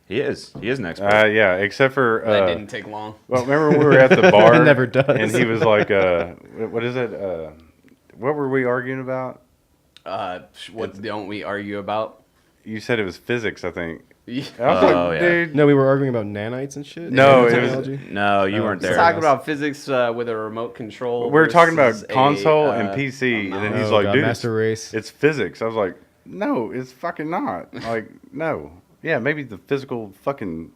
He is an expert. Yeah, except for That didn't take long. well, remember when we were at the bar? It never does. And he was like, "What is it? What were we arguing about?" What don't we argue about? You said it was physics, I think. Yeah. I was like, dude. No, we were arguing about nanites and shit. No, it was- Technology? No, you weren't He's there. talking about physics with a remote control. We were talking about versus console a, and PC, and then he's Oh, like, God, "Dude, Master Race. it's physics." I was like, "No, it's fucking not." Like, no. Yeah, maybe the physical fucking.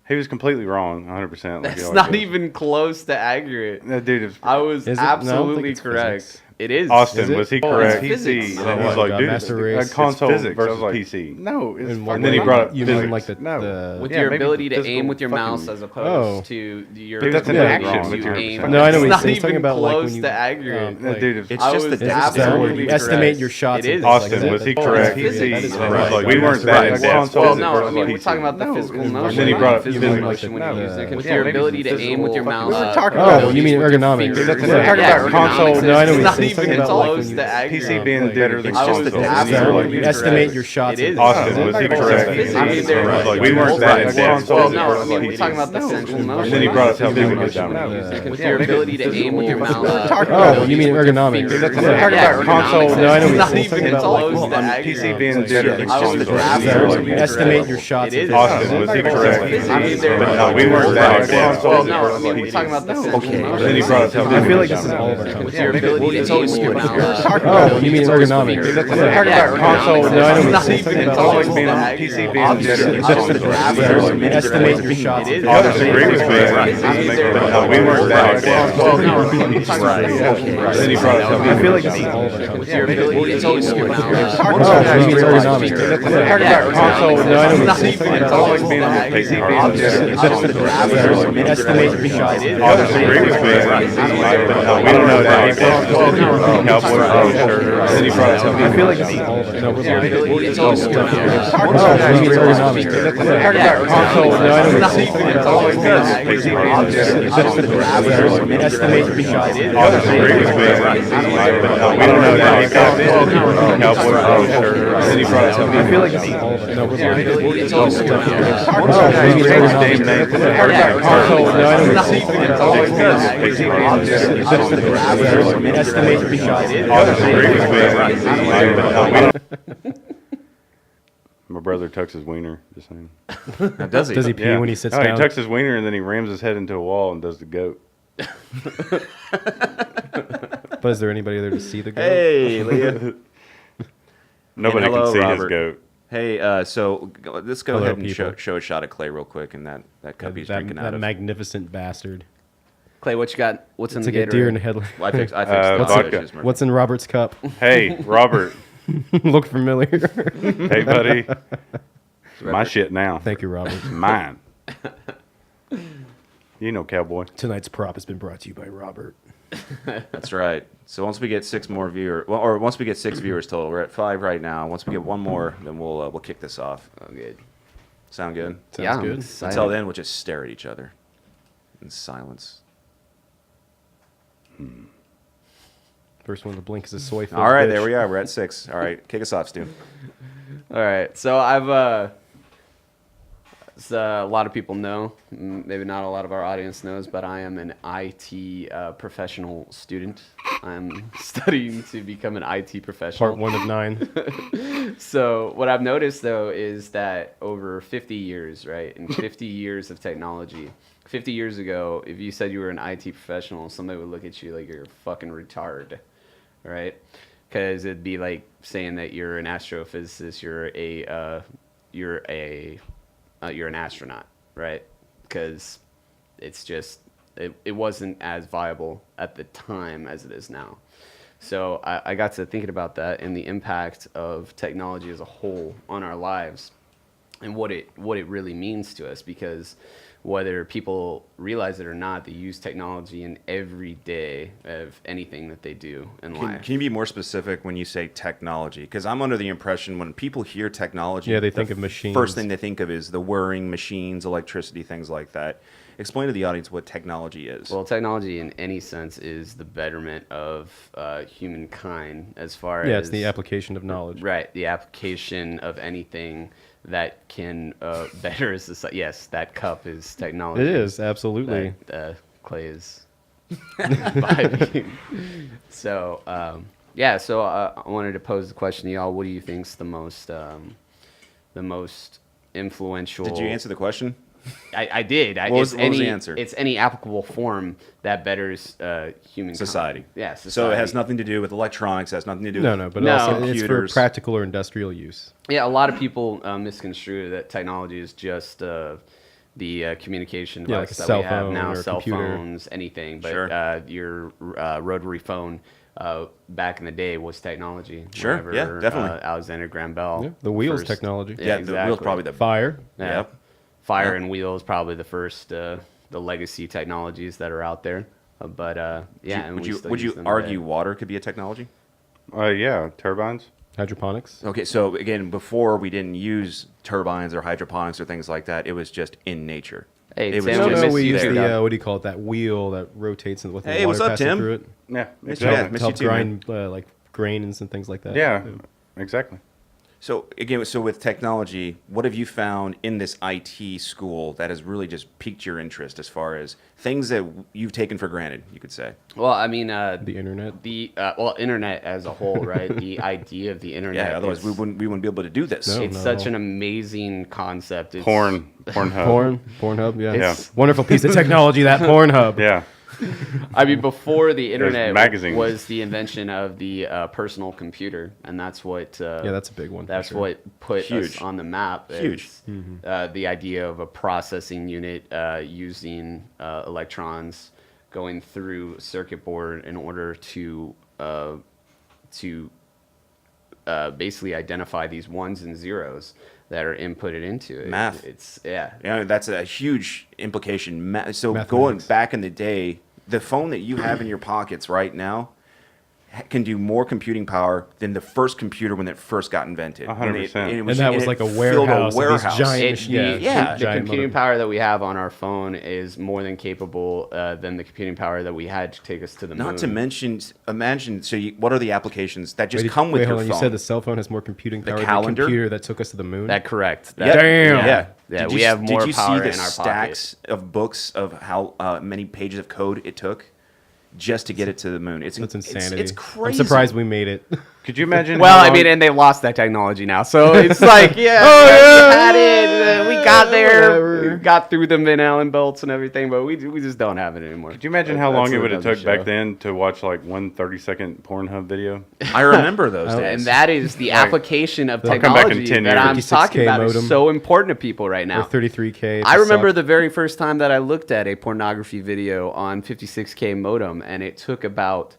He was completely wrong, 100%. Like That's not even close to accurate. That dude is. I was Is it? No, I don't think absolutely it's correct. physics. It is. Austin, Is it? was he Oh, correct? it's physics. And then Oh, he's like, God, dude, Master it's Race. a console It's versus like, PC. No, it's in fucking. what Then he way? brought up You physics. mean like the With Yeah, your maybe ability to physical aim with your fucking- mouse as opposed to your Dude, that's an ability action to with your- aim. No, I know what It's he's not saying. He's talking even about, like, close when you, to accurate. That dude is. It's I just was the absolutely you correct. estimate your shots. It and is. things like Austin, that. was he That's correct? physics. That That is is And right. he's like, Right. we weren't That's that right. in That's console Well, no, I versus mean, we're PC. talking about the No, physical and motion. then he brought up You mean physics. like the- when you're using it. With Yeah, your maybe ability to physical aim with your fucking- mouse. We were talking Oh, about you mean with your ergonomics. fingers. That's what Yeah, I'm talking about. Console. ergonomics. No, I know It's what not he's saying. even About, like, close when you- to accurate. PC being Like, better than I was console. Exactly. absolutely You estimate correct. your shots. It and is. things Austin, like was that. he It's correct? physics. I mean, They're like, both we weren't that in well, console. no, I mean, we're versus talking about the PC. central And motion. then he brought up how Central big it is motion now. when you're using it. With Yeah, your maybe ability to aim with your mouse. Oh, you mean ergonomics. That's what Yeah, I'm talking yeah, about. Console. ergonomics. No, I know It's what not he's even saying. close Well, to on accurate. PC being better than I was console. absolutely You estimate your shots. It and is. things Austin, like was he that. correct? I mean, they're But no, we weren't that in Well, console. no, I mean, we're talking about the central motion. And then he brought up how I big feel it like is this is now. all of our With conversation. your ability to aim with your mouse. Oh, you mean ergonomics. That's what I'm talking about. Console. No, I know It's what not he's even saying. close Like being to on accurate. PC being better than I was console. absolutely Estimate your correct. shots. It is. I disagree with me. But no, we weren't that in console. Well, no, we're talking about the central motion. Then he brought up how I big feel it like is this is now. all of our conversation. With your ability to aim with your mouse. Oh, you mean ergonomics. We're talking about console. No, I know It's what not he's even saying. close Like being to on accurate. PC being better than console. Estimate your shots. I disagree with me. But no, we don't know that in console. Cowboy shirt. Then he brought up how I big feel it like is this is now. all of our With your conversation. ability to aim with your mouse. Oh, you mean ergonomics. We're talking about console. No, I know It's what not he's even saying. close to PC accurate. being better than console. Estimate your shots. I disagree with me. But no, we don't know that in console. Cowboy shirt. Then he brought up how I big feel it like is this is now. all of our With your conversation. ability to aim with your mouse. Oh, you mean Change the name. ergonomics. We're talking about console. No, I know It's what not he's even saying. close to accurate. Estimate your shots. I disagree with me. But no, we don't. My brother tucks his wiener. Just saying. Now, does he? Does he pee Yeah. when he sits No, down? he tucks his wiener and then he rams his head into a wall and does the goat. But is there anybody there to see the goat? Hey, Leah. Nobody hello, can see Robert. his goat. Hey, so let's go Hello, ahead and people. show a shot of Clay real quick, and that cup he's drinking out that of. magnificent bastard. Clay, what you got? What's in It's the like a deer in Gatorade? the headlight. Well, I fixed the vodka. issues, Murphy. What's in Robert's cup? Hey, Robert. Look familiar. Hey, buddy. It's my shit now. Thank you, Robert. It's mine. You know, cowboy. Tonight's prop has been brought to you by Robert. That's right. So once we get 6 more viewers, or once we get 6 viewers total, we're at 5 right now. Once we get 1 more, then we'll kick this off. Oh, good. Sound good? Sounds Yeah, I'm good. excited. Until then, we'll just stare at each other in silence. First one to blink is a soy filled All right, bitch. there we are. We're at 6. All right, kick us off, Stu. All right. So I've as a lot of people know, maybe not a lot of our audience knows, but I am an IT professional student. I'm studying to become an IT professional. Part 1 of 9. So what I've noticed though is that over 50 years, right, in 50 years of technology, 50 years ago, if you said you were an IT professional, somebody would look at you like you're a fucking retard, right? Because it'd be like saying that you're an astrophysicist, you're an astronaut, right? Because it's just it wasn't as viable at the time as it is now. So I got to thinking about that and the impact of technology as a whole on our lives and what it really means to us, because whether people realize it or not, they use technology in every day of anything that they do in life. Can you be more specific when you say technology? Because I'm under the impression when people hear technology, Yeah, they the think of machines. First thing they think of is the whirring machines, electricity, things like that. Explain to the audience what technology is. Well, technology in any sense is the betterment of humankind as far Yeah, as... it's the application of knowledge. Right, the application of anything that can better society. Yes, that cup is technology. It is, absolutely. That Clay is vibing. So, yeah, so I wanted to pose the question to y'all. What do you think's the most influential... Did you answer the question? I did. What was the answer? It's any applicable form that betters human Society. Yeah, society. So it has nothing to do with electronics. It has nothing to do with But No. also it's for computers. practical or industrial use. Yeah, a lot of people misconstrue that technology is just the communication Yeah, like device a that cell we have phone now, or a cell computer. phones, anything. But Sure. your rotary phone back in the day was technology. Sure, Whenever, yeah, definitely. Alexander Graham Bell. Yeah, the wheel's first- technology. Yeah, the exactly. wheel's probably the Fire. Yeah. Yep. Fire Yeah. and wheels probably the first the legacy technologies that are out there. But yeah, and Would we you still would use you them argue today. water could be a technology? Yeah, turbines. Hydroponics. Okay, so again, before we didn't use turbines or hydroponics or things like that, it was just in nature. Hey, it was Tim, No, we just no, miss we you use too, the, Doug. what do you call it, that wheel that rotates with the Hey, water what's up, passing Tim? through it. Yeah, Miss you, exactly. Miss To help too, man. grind like grains and things like that. Yeah, exactly. So again, so with technology, what have you found in this IT school that has really just piqued your interest as far as things that you've taken for granted, you could say? Well, I mean, The internet. internet as a whole, right? The idea of the internet. Yeah, otherwise is- we wouldn't be able to do this. No. It's such an amazing concept. It's, Pornhub. Pornhub, yeah. It's- Wonderful piece of technology, that Pornhub. Yeah, I mean, before the internet magazines. was the invention of the personal computer, and that's what. Yeah, that's a big one. for That's sure. what put Huge. us on the map. Huge. Is, the idea of a processing unit using electrons going through a circuit board in order to basically identify these ones and zeros that are inputted into it. Math. It's yeah. You know, that's a huge implication. So Mathematics. going back in the day, the phone that you have in your pockets right now can do more computing power than the first computer when it first got invented. 100%. And that was like a filled warehouse. Of these giant It, machines. the, yeah, the giant computing mother- power that we have on our phone is more than capable than the computing power that we had to take us to the moon. Not to mention, imagine. So, what are the applications that just Wait, come with wait, your hold on. phone? You said the cell phone has more computing The power than calendar? the computer that took us to the moon? That correct. Yeah. That, Damn. Yeah. Yeah, Did we you- have more Did you power see the in our stacks of books of how many pages of code it took just to get it to the moon? It's That's it's- insanity. It's crazy. I'm surprised we made it. Could you imagine? Well, how I long- mean, and they lost that technology now, so it's like, yeah, Oh, we yeah, had it, we got there, whatever. we got through the Van Allen belts and everything, but we just don't have it anymore. Could you imagine how long That's it would have another took back show. then to watch like one 30-second Pornhub video? I remember those days. And that is the application of They'll come back in technology 10 that I'm years. talking 56K about is modem. so important to people right Or now. 33K. I remember the very first time that I looked at a pornography video on 56K modem, and it took about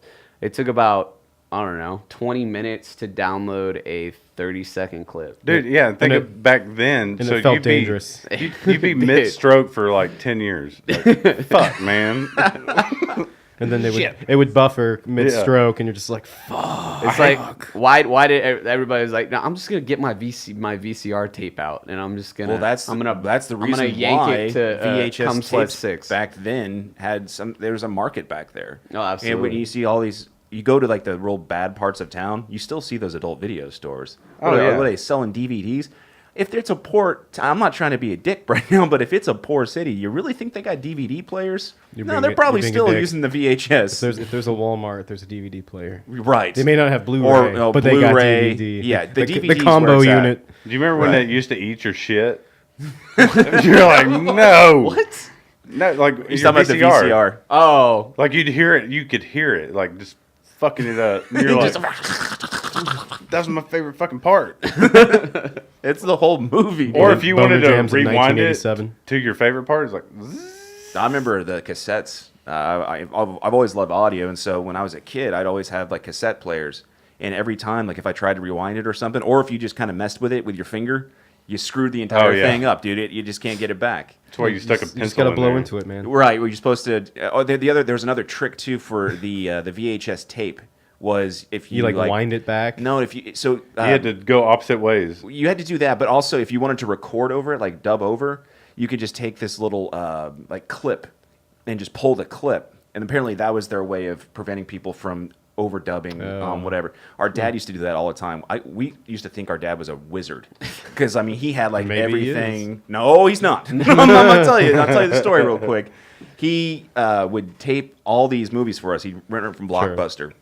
I don't know 20 minutes to download a 30-second clip. Dude, yeah, think And it- of back then. and so it felt you'd be, dangerous. You'd be mid-stroke for like 10 years. Like, fuck, man. And then it would buffer mid-stroke, and you're just like, fuck. It's like why did everybody was like, no, I'm just gonna get my VCR tape out, and I'm just gonna Well, that's the I'm reason gonna yank why it to VHS Come Slut tapes 6. back then had there was a market back there. Oh, And when absolutely. you see all these, you go to like the real bad parts of town, you still see those adult video stores. Oh, What are yeah. they selling DVDs? If it's a poor, I'm not trying to be a dick right now, but if it's a poor city, you really think they got DVD players? You're No, being they're a- probably you're being a still dick. using the VHS. If there's a Walmart, there's a DVD player. Right. They may not have Blu-ray, Or, no, but they got Blu-ray. DVD. Yeah, the DVD 's the where combo it's at. unit. Do you remember when Right. they used to eat your shit? You're like, no. What? No, like He's your talking about the VCR. Oh, Like you'd hear it, you could hear it, like just fucking it up. And you're like, that's my favorite fucking part. It's the whole movie. Or dude. if you Boner wanted to Jams in rewind it 1987. to your favorite part, it's like, zzz. I remember the cassettes. I've always loved audio, and so when I was a kid, I'd always have like cassette players. And every time, like if I tried to rewind it or something, or if you just kind of messed with it with your finger, you screwed the entire Oh, yeah. thing up, dude. You just can't get it back. That's why you stuck a pencil You just gotta in blow there. into it, man. Right. Were you supposed to? There's another trick too for the VHS tape was if you You like wind it back. No, if you so You had to go opposite ways. you had to do that, but also if you wanted to record over it, like dub over, you could just take this little like clip and just pull the clip. And apparently that was their way of preventing people from overdubbing whatever. Our dad used to do that all the time. We used to think our dad was a wizard because I mean he had like Maybe he everything. No, he's not. I'm gonna tell you. I'll tell you the story real quick. He would tape all these movies for us. He'd rent them from Blockbuster,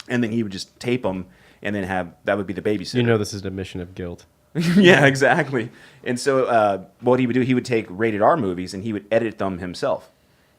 and then he would just tape them, and then that would be the babysitter. You know this is an admission of guilt. Yeah, exactly. And so what he would do, he would take rated R movies and he would edit them himself.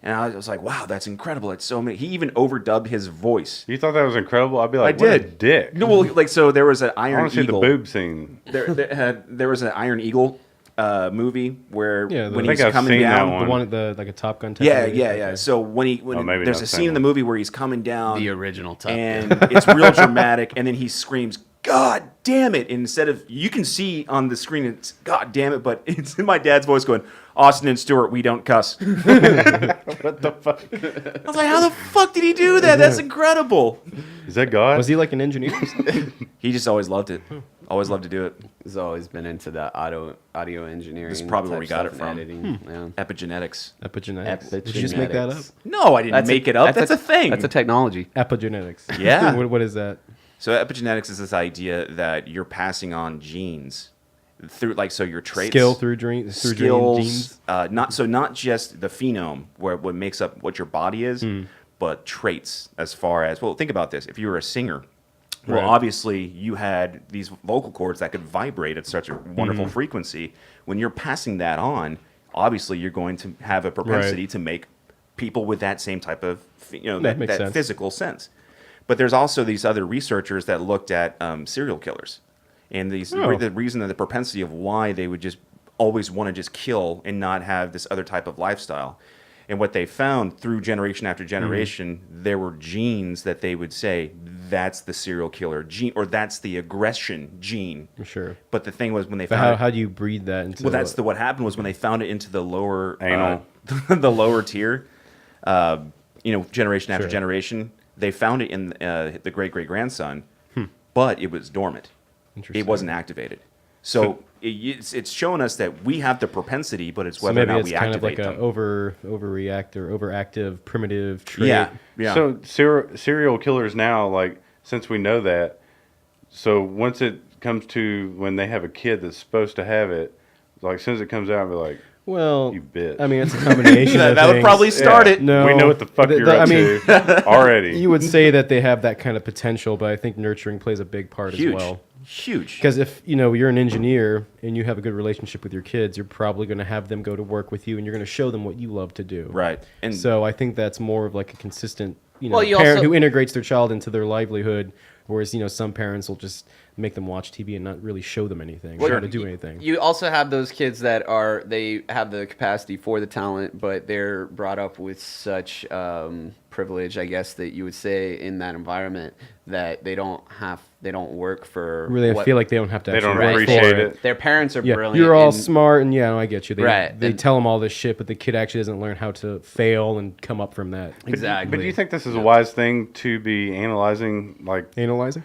And I was like, wow, that's incredible. It's so many. He even overdubbed his voice. You thought that was incredible? I'd be like, I what a did. dick. No, well, like so there was an I Iron want to see the Eagle. boob scene. There was an Iron Eagle movie where Yeah, when I he's think I've coming seen that down. one. The one at the like a Top Gun type. Yeah, movie? yeah, Okay. yeah. So when maybe there's not a the scene same in the one. movie where he's coming down. The original Top Gun. And it's real dramatic, and then he screams, "God damn it!" And instead of you can see on the screen, it's "God damn it," but it's in my dad's voice going, "Austin and Stewart, we don't cuss." What the fuck? I was like, "How the fuck did he do that? That's incredible." Is that God? Was he like an engineer? He just always loved it. Always loved to do it. He's always been into that audio engineering. This is probably where we type got it stuff and from. editing. Yeah. Epigenetics. Epigenetics. Did you just make that up? Epigenetics. No, I didn't make it up. That's a thing. That's a technology. Epigenetics. Yeah. What is that? So epigenetics is this idea that you're passing on genes through, like, so your traits, Skill through genes. skills, not just the phenome, where what makes up what your body is, but traits as far as, well, think about this. If you were a singer, well, Right. obviously you had these vocal cords that could vibrate at such a wonderful frequency. When you're passing that on, obviously you're going to have a propensity to make people with that same type of, That makes sense. physical sense. But there's also these other researchers that looked at serial killers, and the reason that the propensity of why they would just always want to just kill and not have this other type of lifestyle. And what they found through generation after generation, there were genes that they would say that's the serial killer gene, or that's the aggression gene. Sure. But the thing was when they But found how do you breed that into? well, what happened was when they found it into the lower Anal. the lower tier, generation after Sure. generation, they found it in the great grandson, but it was dormant. Interesting. It wasn't activated. So it's showing us that we have the propensity, but it's So whether or maybe not it's we kind of activate like a them. overreact or overactive primitive trait. Yeah, yeah. So serial killers now, like, since we know that, so once it comes to when they have a kid that's supposed to have it, like, as soon as it comes out, we're like, Well, you bitch. I mean, it's a combination of that would things. probably start it. No, we know what the fuck you're I up mean, to already. you would say that they have that kind of potential, but I think nurturing plays a big part Huge, as well. huge. Because if you're an engineer and you have a good relationship with your kids, you're probably going to have them go to work with you, and you're going to show them what you love to do. Right. And So I think that's more of like a consistent, Well, you parent also- who integrates their child into their livelihood. Whereas some parents will just make them watch TV and not really show them anything, or how to do anything. You also have those kids that they have the capacity for the talent, but they're brought up with such privilege, I guess that you would say, in that environment that they don't work for. Really, I feel like they don't have to. They actually don't work for appreciate it. Their parents are Yeah, brilliant. you're all and- smart, and I get you. They, Right, They and- tell them all this shit, but the kid actually doesn't learn how to fail and come up from that. Exactly. But do you think this is a wise thing to be analyzing, like, Analyzing.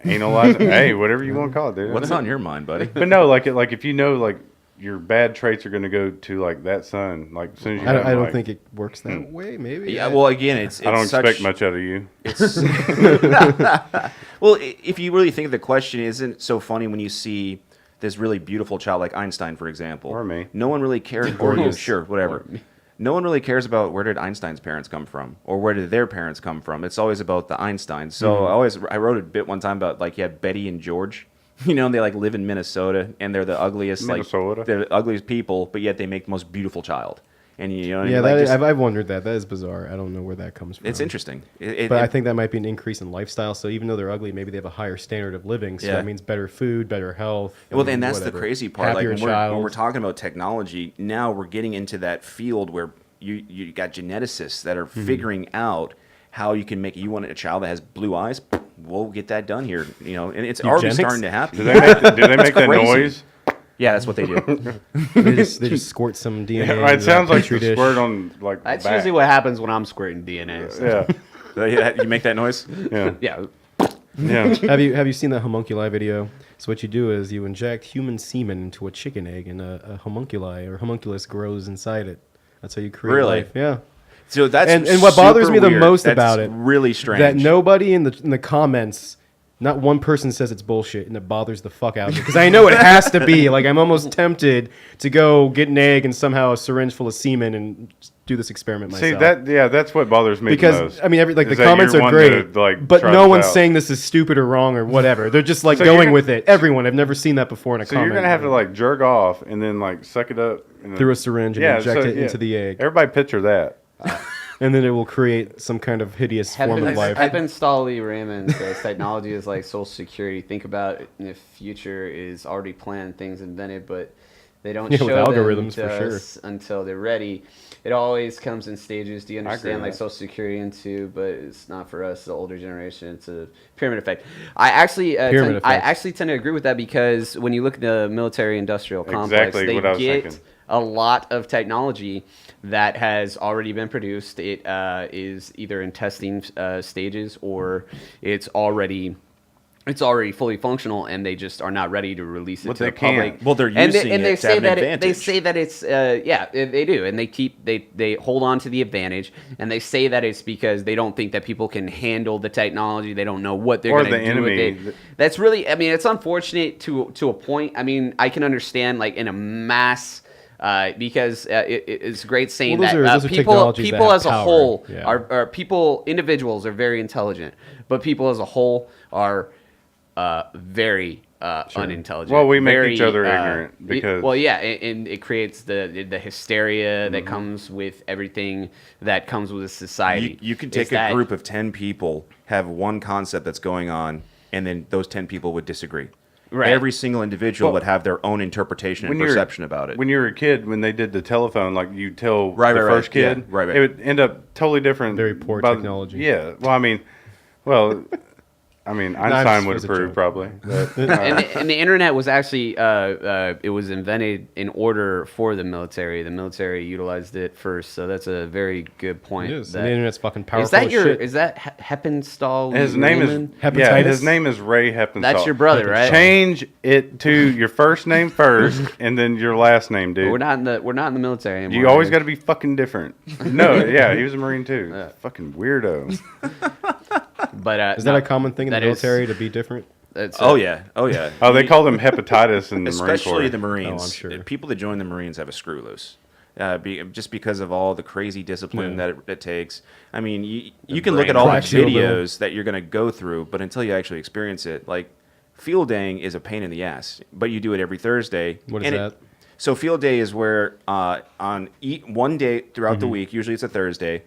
hey, whatever you want to call it, dude? what's on your mind, buddy? But no, like if you know, like, your bad traits are going to go to, like, that son, like, as soon as you have I don't like, think it works that way. Maybe. Yeah. Well, again, it's I don't such, expect much out of you. Well, if you really think of the question, isn't it so funny when you see this really beautiful child like Einstein, for example? Or me. No one really cares. Or you, Yes. sure, whatever. No one really cares about where did Einstein's parents come from or where did their parents come from. It's always about the Einsteins. So I wrote a bit one time about, like, you have Betty and George. And they, like, live in Minnesota, and they're the ugliest, Minnesota. like, they're the ugliest people, but yet they make the most beautiful child. And Yeah, like, just- I've wondered that. That is bizarre. I don't know where that comes from. it's interesting. But I think that might be an increase in lifestyle. So even though they're ugly, maybe they have a higher standard of living. So Yeah. that means better food, better health. Well, I mean, then that's whatever. the crazy part. Happier Like child. when we're talking about technology, now we're getting into that field where you got geneticists that are figuring out how you can make. You want a child that has blue eyes? We'll get that done here. And it's already Eugenics? starting to happen. Do they make that crazy. noise? Yeah, that's what they do. They just squirt some DNA. Yeah, it sounds like Petri the dish. squirt on like. That's the back. usually what happens when I'm squirting DNA. So. Yeah, You make that noise? yeah, Yeah. yeah. Have you seen that homunculi video? So what you do is you inject human semen into a chicken egg, and a homunculi or homunculus grows inside it. That's how you create Really? life. Yeah. So that's And what bothers super me the weird. most That's about it, really strange. that nobody in the comments, not one person says it's bullshit, and it bothers the fuck out of me because I know it has to be. Like I'm almost tempted to go get an egg and somehow a syringe full of semen and just do this experiment myself. See that's what bothers me the because most. I mean, the is that comments you're are wanting great, to, like, but try no this one's out. saying this is stupid or wrong or whatever. They're just like So you're going gonna- with it. Everyone, I've never seen that before in a So comment. you're gonna have to like jerk off and then like suck it up and then, through a syringe and inject it into the egg, Everybody picture that. and then it will create some kind of hideous form of life. Heppenstall Raymond says technology is like social security. Think about it in the future is already planned, things invented, but they don't Yeah, show with them algorithms, to for sure. us until they're ready. It always comes in stages. Do you agree understand with like that. social security into, but it's not for us, the older generation. It's a pyramid effect. I actually Pyramid I effect. actually tend to agree with that because when you look at the military-industrial complex, Exactly they what I was get thinking. a lot of technology that has already been produced. It is either in testing stages or it's already fully functional, and they just are not ready to release it But to they the public. can't. Well, they're and using they it to say have an that they advantage. say that it's they do, and they hold on to the advantage, and they say that it's because they don't think that people can handle the technology. They don't know what they're Or going to the do enemy. with it. That's really, I mean, it's unfortunate to a point. I mean, I can understand like in a mass. Because it's great saying Well, that those are technologies that people have as a power. whole Yeah. are people, individuals are very intelligent, but people as a whole are very unintelligent. Well, we make very, each other ignorant because- well, yeah, and it creates the hysteria that comes with everything that comes with a society. You can Is take a that- group of 10 people, have one concept that's going on, and then those 10 people would disagree. Right. Every single individual Well, would have their own interpretation and perception about it. When you were a kid, when they did the telephone, like you tell Right, the right, first right. kid, Yeah, right. it would end up totally different. Very poor by- technology. Yeah. I mean, Einstein would was a approve joke. probably. But, and the internet was actually it was invented in order for the military. The military utilized it first, so that's a very good point. It is. that- And the internet's fucking powerful. Is that as your? shit. Is that Heppenstall? his name is Raymond? yeah, Hepatitis? his name is Ray Heppenstall. That's your brother, right? Change it to your first name first, and then your last name, dude. We're not in the military anymore. You always right? got to be fucking different. No, yeah, he was a Marine too. Fucking weirdo. But Is that a common thing in the that is- military to be different? that's Oh yeah, oh yeah. Oh, they called him hepatitis in the Marine Especially Corps. the Marines. Oh, I'm sure. People that join the Marines have a screw loose. Just because of all the crazy discipline Yeah. that it takes. I mean, you can look at all the cracks you a little. videos that you're going to go through, but until you actually experience it, like field daying is a pain in the ass. But you do it every Thursday. What is and that? So field day is where one day throughout the Mm-hmm. week, usually it's a Thursday,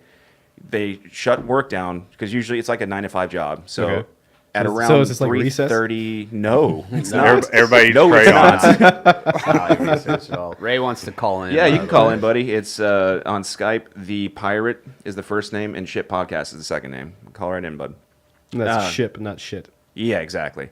they shut work down because usually it's like a 9 to 5 job. So Okay. at So around is this like recess? 3:30, no, it's Every- not. Everybody eats No, it's crayons. not. not research at all. Ray wants to call in. Yeah, you can call but- in, buddy. It's on Skype. The Pirate is the first name, and Shit Podcast is the second name. Call right in, bud. And that's Uh, ship, not shit. Yeah, exactly.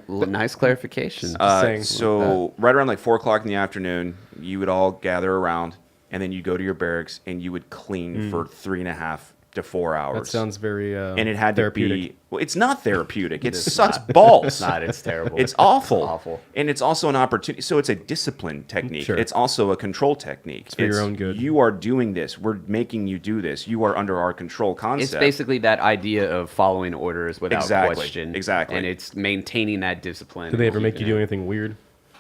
Nice clarification. saying. So right around like 4 o'clock in the afternoon, you would all gather around, and then you go to your barracks, and you would clean for 3.5 to 4 hours. That sounds very and it had therapeutic. to be. Well, it's not therapeutic. It is sucks not. balls. It's not. It's terrible. It's awful. Awful. And it's also an opportunity. So it's a discipline technique. Sure. It's also a control technique. It's for your own good. You are doing this. We're making you do this. You are under our control concept. It's basically that idea of following orders without Exactly, question. exactly. And it's maintaining that discipline. Do they ever and make you keeping do it. anything weird?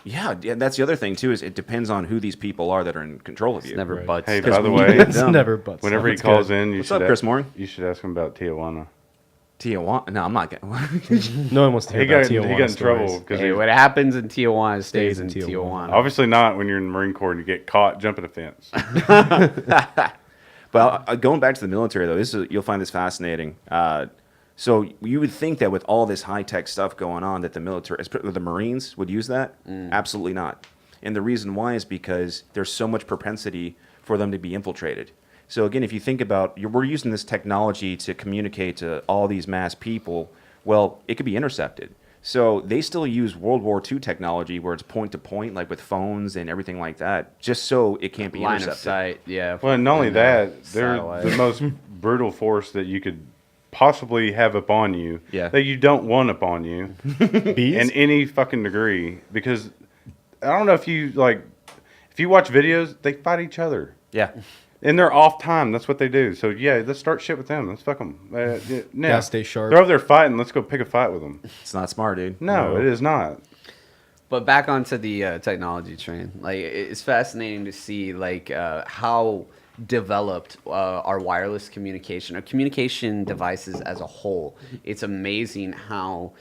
Yeah, that's the other thing too. Is it depends on who these people are that are in control of you. It's never Right. butts. Hey, stuff. by the way, It's dumb. never but whenever he That's calls good. in, you What's should up, Chris Moore? You should ask him about Tijuana. Tijuana? No, I'm not getting. No one wants to hear He about got he Tijuana got in stories. trouble because Hey, what happens in Tijuana stays in Stays in Tijuana. obviously not when you're in the Marine Corps and you get caught jumping a fence. But going back to the military though, you'll find this fascinating. So you would think that with all this high tech stuff going on, that the military, the Marines, would use that. Absolutely not. And the reason why is because there's so much propensity for them to be infiltrated. So again, if you think about, we're using this technology to communicate to all these mass people. Well, it could be intercepted. So they still use World War II technology where it's point to point, like with phones and everything like that, just so it can't be Line intercepted. of sight, yeah. Well, and not only and, that, they're satellite. the most brutal force that you could possibly have upon you. Yeah. That you don't want upon you Bees? in any fucking degree. Because I don't know if you watch videos, they fight each other. Yeah. And they're off time. That's what they do. So, yeah, let's start shit with them. Let's fuck them. Gotta stay sharp. They're over there fighting. Let's go pick a fight with them. It's not smart, dude. No, it is not. But back onto the technology train, like it's fascinating to see like how developed our wireless communication, our communication devices as a whole. It's amazing how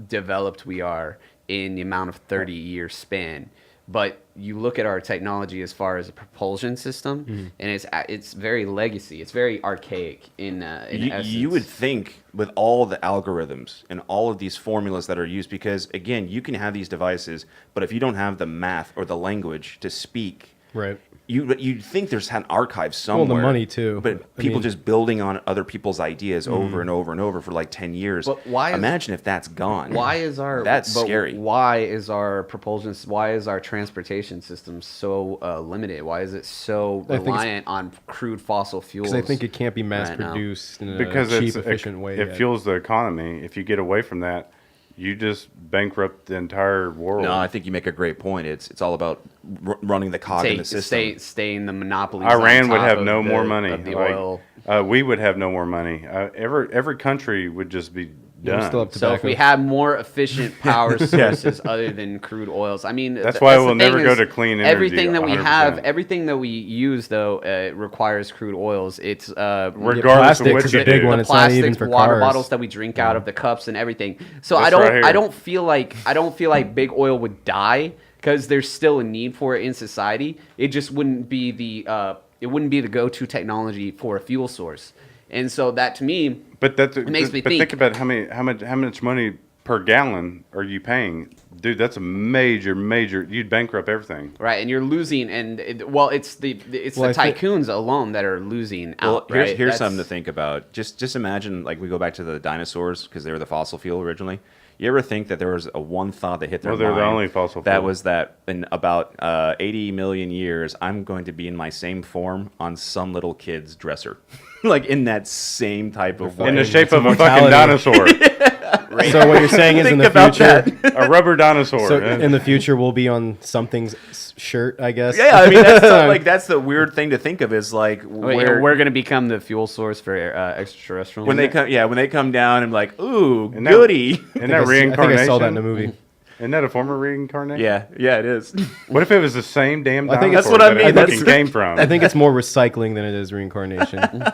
developed we are in the amount of 30-year span. But you look at our technology as far as a propulsion system, and it's very legacy. It's very archaic in essence. You would think with all the algorithms and all of these formulas that are used, because again, you can have these devices, but if you don't have the math or the language to speak, Right. you'd think there's an archive Well, somewhere. the money, too. But I people mean- just building on other people's ideas over and over and over for like 10 years. But why is- Imagine if that's gone. Why is our That's but scary. Why is our propulsion? Why is our transportation system so limited? Why is it so I think it's- reliant on crude fossil fuels? Because I think it can't be mass right now? produced in a Because cheap, it's efficient way. it yet. fuels the economy. If you get away from that, you just bankrupt the entire world. No, I think you make a great point. It's all about running the cog in the system. stay in the monopolies. Iran on would top have of no the- more money. of the Like, oil. we would have no more money. Every country would just be Yeah, we done. still have So if tobacco. we had more efficient power sources other than crude oils, I mean, That's why the we'll never thing go is, to clean energy, Everything that we 100%. have, everything that we use, though, requires crude oils. It's Regardless plastic of what is you a big do. one. the It's not even plastics, for water cars. bottles that we drink out of, the cups and everything. So This I don't, right here. I don't feel like big oil would die because there's still a need for it in society. It just wouldn't be the go-to technology for a fuel source. And so that to me, But that's It makes me but think. think about how much money per gallon are you paying, dude? That's a major. You'd bankrupt everything. right, and you're losing, and it's the Well, I think- tycoons alone that are losing Well, out. Right? here's That's- something to think about. Just imagine, like we go back to the dinosaurs because they were the fossil fuel originally. You ever think that there was one thought that hit their Well, they're the mind only fossil that fuel. was that in about 80 million years, I'm going to be in my same form on some little kid's dresser, like in that same type of way. In the It's shape of a fucking immortality. dinosaur, So what you're saying is in Think the about future, a rubber dinosaur. so man. in the future we'll be on something's shirt, I guess. Yeah, I mean that's the weird thing to think of is like where we're going to become the fuel source for extraterrestrials. when they come down and like, ooh, And that- goody. Isn't I that think reincarnation? I saw that in a movie. Isn't that a form of reincarnation? yeah, it is. What if it was the same damn I dinosaur think that's what I that mean. it That's- fucking came from? I think it's more recycling than it is reincarnation.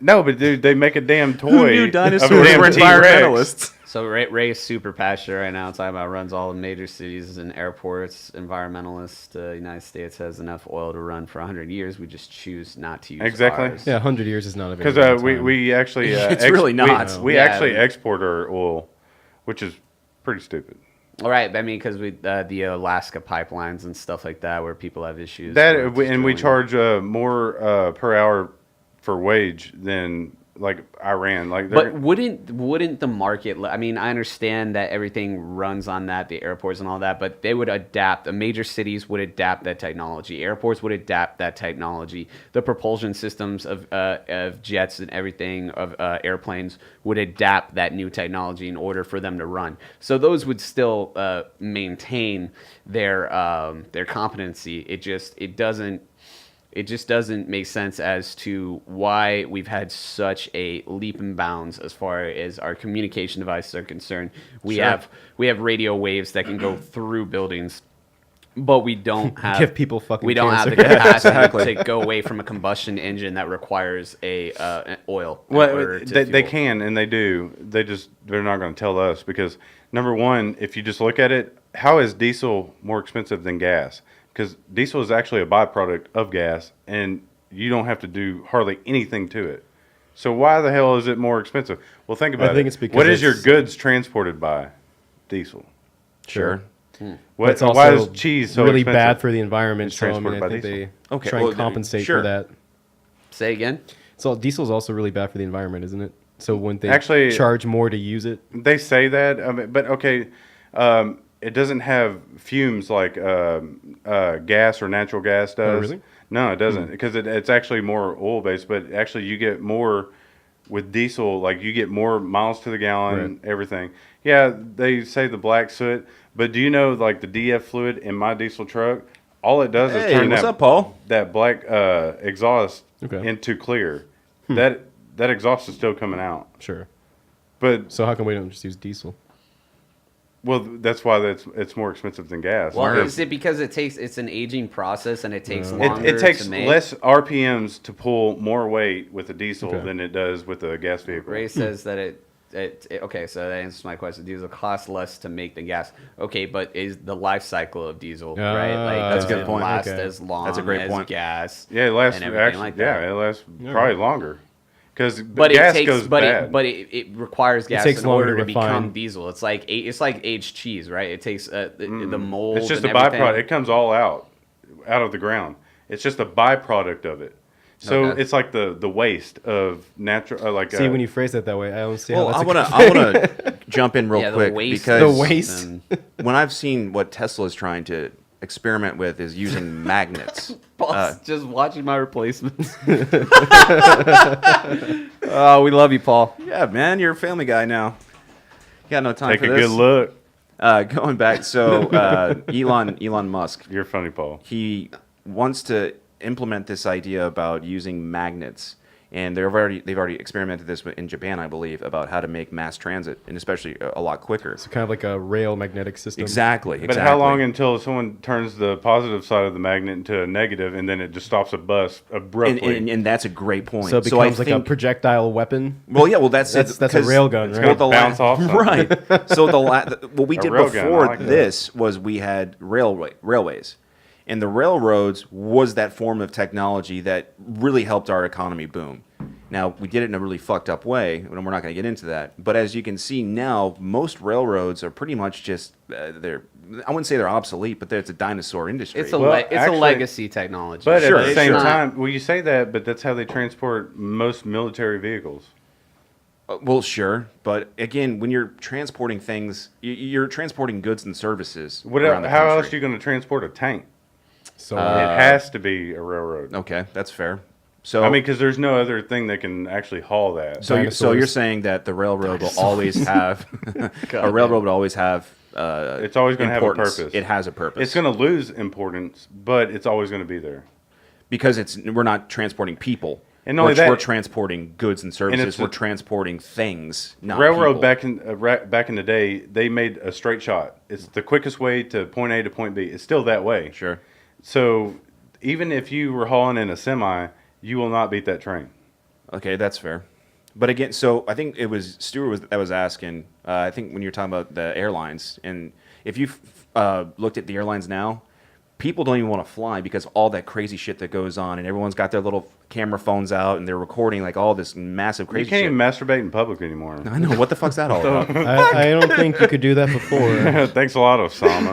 No, but dude, they make a damn toy. Who knew of a dinosaurs damn were T-Rex. environmentalists? So Ray is super passionate right now, talking about runs all the major cities and airports. Environmentalist, the United States has enough oil to run for 100 years. We just choose not to use Exactly. ours. Yeah, 100 years is not a very Because long time. we actually It's really not. We Yeah. actually export our oil, which is pretty stupid. All right, I mean, because the Alaska pipelines and stuff like that, where people have issues. That with just and we drilling. charge more per hour for wage than like Iran. Like, they're- But wouldn't the market? I mean, I understand that everything runs on that, the airports and all that, but they would adapt. The major cities would adapt that technology. Airports would adapt that technology. The propulsion systems of jets and everything of airplanes would adapt that new technology in order for them to run. So those would still maintain their competency. It just doesn't make sense as to why we've had such a leap in bounds as far as our communication devices are concerned. We Sure. have radio waves that can go through buildings, but we don't have Give people fucking we don't have the cancer. capacity to go away from a combustion engine that requires an oil. in Well, order to they fuel. can and they do. They're not going to tell us because number one, if you just look at it, how is diesel more expensive than gas? Because diesel is actually a byproduct of gas, and you don't have to do hardly anything to it. So why the hell is it more expensive? Well, think about it. think it's because what is your it's- goods transported by? Diesel. Sure. What, It's also why is cheese so really expensive? bad for the environment. It's So I mean, transported I by think diesel. they Okay, try well, and compensate sure. for that. Say again. So diesel's also really bad for the environment, isn't it? So wouldn't they Actually, charge more to use it? They say that, but okay, it doesn't have fumes like gas or natural gas does. Oh, really? No, it doesn't, because it's actually more oil based. But actually, you get more with diesel. Like you get more miles to the gallon, everything. Yeah, they say the black soot, but do you know like the DF fluid in my diesel truck? All it does is turn what's up, Paul? that black exhaust Okay. into clear. That exhaust is still coming out. Sure. But So how come we don't just use diesel? well, that's why it's more expensive than gas. Well, Because is it because it's an aging process and it takes longer it takes to make? less RPMs to pull more weight with a diesel Okay. than it does with a gas vehicle. Ray says that okay, so that answers my question. Diesel costs less to make than gas. Okay, but is the life cycle of diesel right? Like That's a good does it point. Last Okay. as long That's a great as point. gas. Yeah, it lasts and everything actually. like that. Yeah, it lasts probably longer because But gas it takes, goes bad. but it requires gas takes in longer order to to become refine. diesel. It's like aged cheese, right? It takes the mold. It's just and a everything. byproduct. It comes all out of the ground. It's just a byproduct of it. So Okay. it's like the waste of natural. See, when you phrase it that way, I don't see Well, how I that's want to jump in real Yeah, the quick waste. because The waste. And when I've seen what Tesla is trying to experiment with is using magnets. Paul's just watching my replacements. Oh, we love you, Paul. Yeah, man, you're a family guy now. You got no time take for a this. good look. Going back, so Elon Musk, You're funny, Paul. he wants to implement this idea about using magnets, and they've already experimented this in Japan, I believe, about how to make mass transit, and especially a lot quicker. It's kind of like a rail magnetic system. Exactly. But how long until someone turns the positive side of the magnet into a negative, and then it just stops a bus abruptly? And that's a great point. So it I becomes like a projectile weapon. well, yeah, well that's That's a 'cause railgun, it's right? gonna bounce off something. Right. So what we A did railgun, before I like that. this was we had railways, and the railroads was that form of technology that really helped our economy boom. Now we did it in a really fucked up way, and we're not going to get into that. But as you can see now, most railroads are pretty much just I wouldn't say they're obsolete, but it's a dinosaur industry. It's a Well, it's actually- a legacy technology. But Sure, at the it's same not- time, well, you say that, but that's how they transport most military vehicles. Well, sure, but again, when you're transporting things, you're transporting goods and services around the How country. else are you going to transport a tank? So It has to be a railroad. Okay, that's fair. So I mean, because there's no other thing that can actually haul that. So you're Dinosaurs. saying that the railroad will always have a railroad will always have It's always going to have a importance. purpose. It has a purpose. It's going to lose importance, but it's always going to be there. because we're not transporting people. And not only that- we're transporting goods and services. it's We're a- transporting things, not Railroad people. back in the day, they made a straight shot. It's the quickest way to point A to point B. It's still that way. Sure. So even if you were hauling in a semi, you will not beat that train. Okay, that's fair. But again, so I think it was Stuart that was asking. I think when you're talking about the airlines, and if you've looked at the airlines now, people don't even want to fly because all that crazy shit that goes on, and everyone's got their little camera phones out and they're recording like all this massive crazy You can't shit. even masturbate in public anymore. I know, what the fuck's that all about? I don't think you could do that before. Thanks a lot, Osama.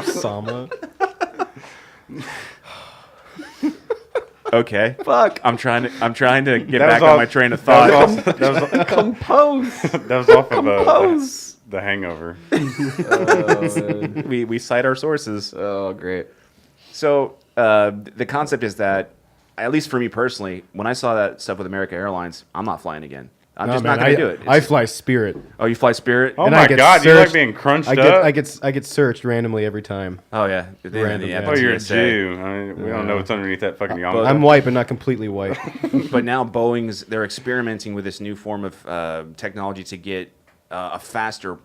Sama. Okay, Fuck. I'm trying to get That was back on off- my train of That thought. was off, that was, Compose. that was off of Compose. The Hangover. we cite our sources. Oh, great. So the concept is that, at least for me personally, when I saw that stuff with American Airlines, I'm not flying again. I'm just not going to do it. I fly Spirit. Oh, you fly Spirit? Oh And my I get God, you like searched- being crunched I up? get searched randomly every time. Oh yeah. Random, yeah. Oh, you're a TSA. Jew. I mean, we don't know what's underneath that fucking yarmulke. I'm white, but not completely white. But now they're experimenting with this new form of technology to get a faster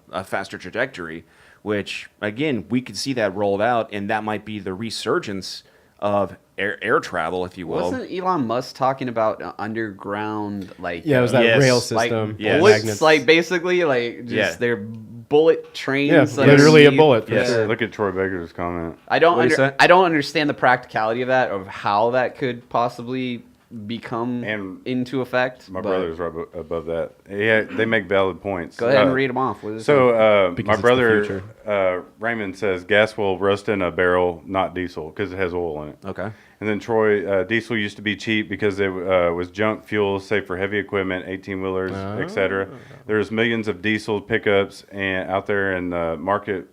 trajectory, which again we could see that rolled out, and that might be the resurgence of air travel, if you will. Wasn't Elon Musk talking about underground, like Yeah, it was that Yes, rail like system. yes. bullets, Magnets. like basically like just Yeah. their bullet trains. Yeah, like, literally a see- bullet, for Yes. sure. Look at Troy Baker's comment. I don't What'd you say? I don't understand the practicality of that, of how that could possibly become And into effect. My but brother's right above that. Yeah, they make valid points. Go ahead and read them off. What is it? So Because my it's the brother Raymond says gas will rust in a barrel, not diesel, because it has oil in it. Okay. And then Troy, diesel used to be cheap because it was junk fuel, safe for heavy equipment, 18-wheelers, etc. There's millions of diesel pickups and out there, and the market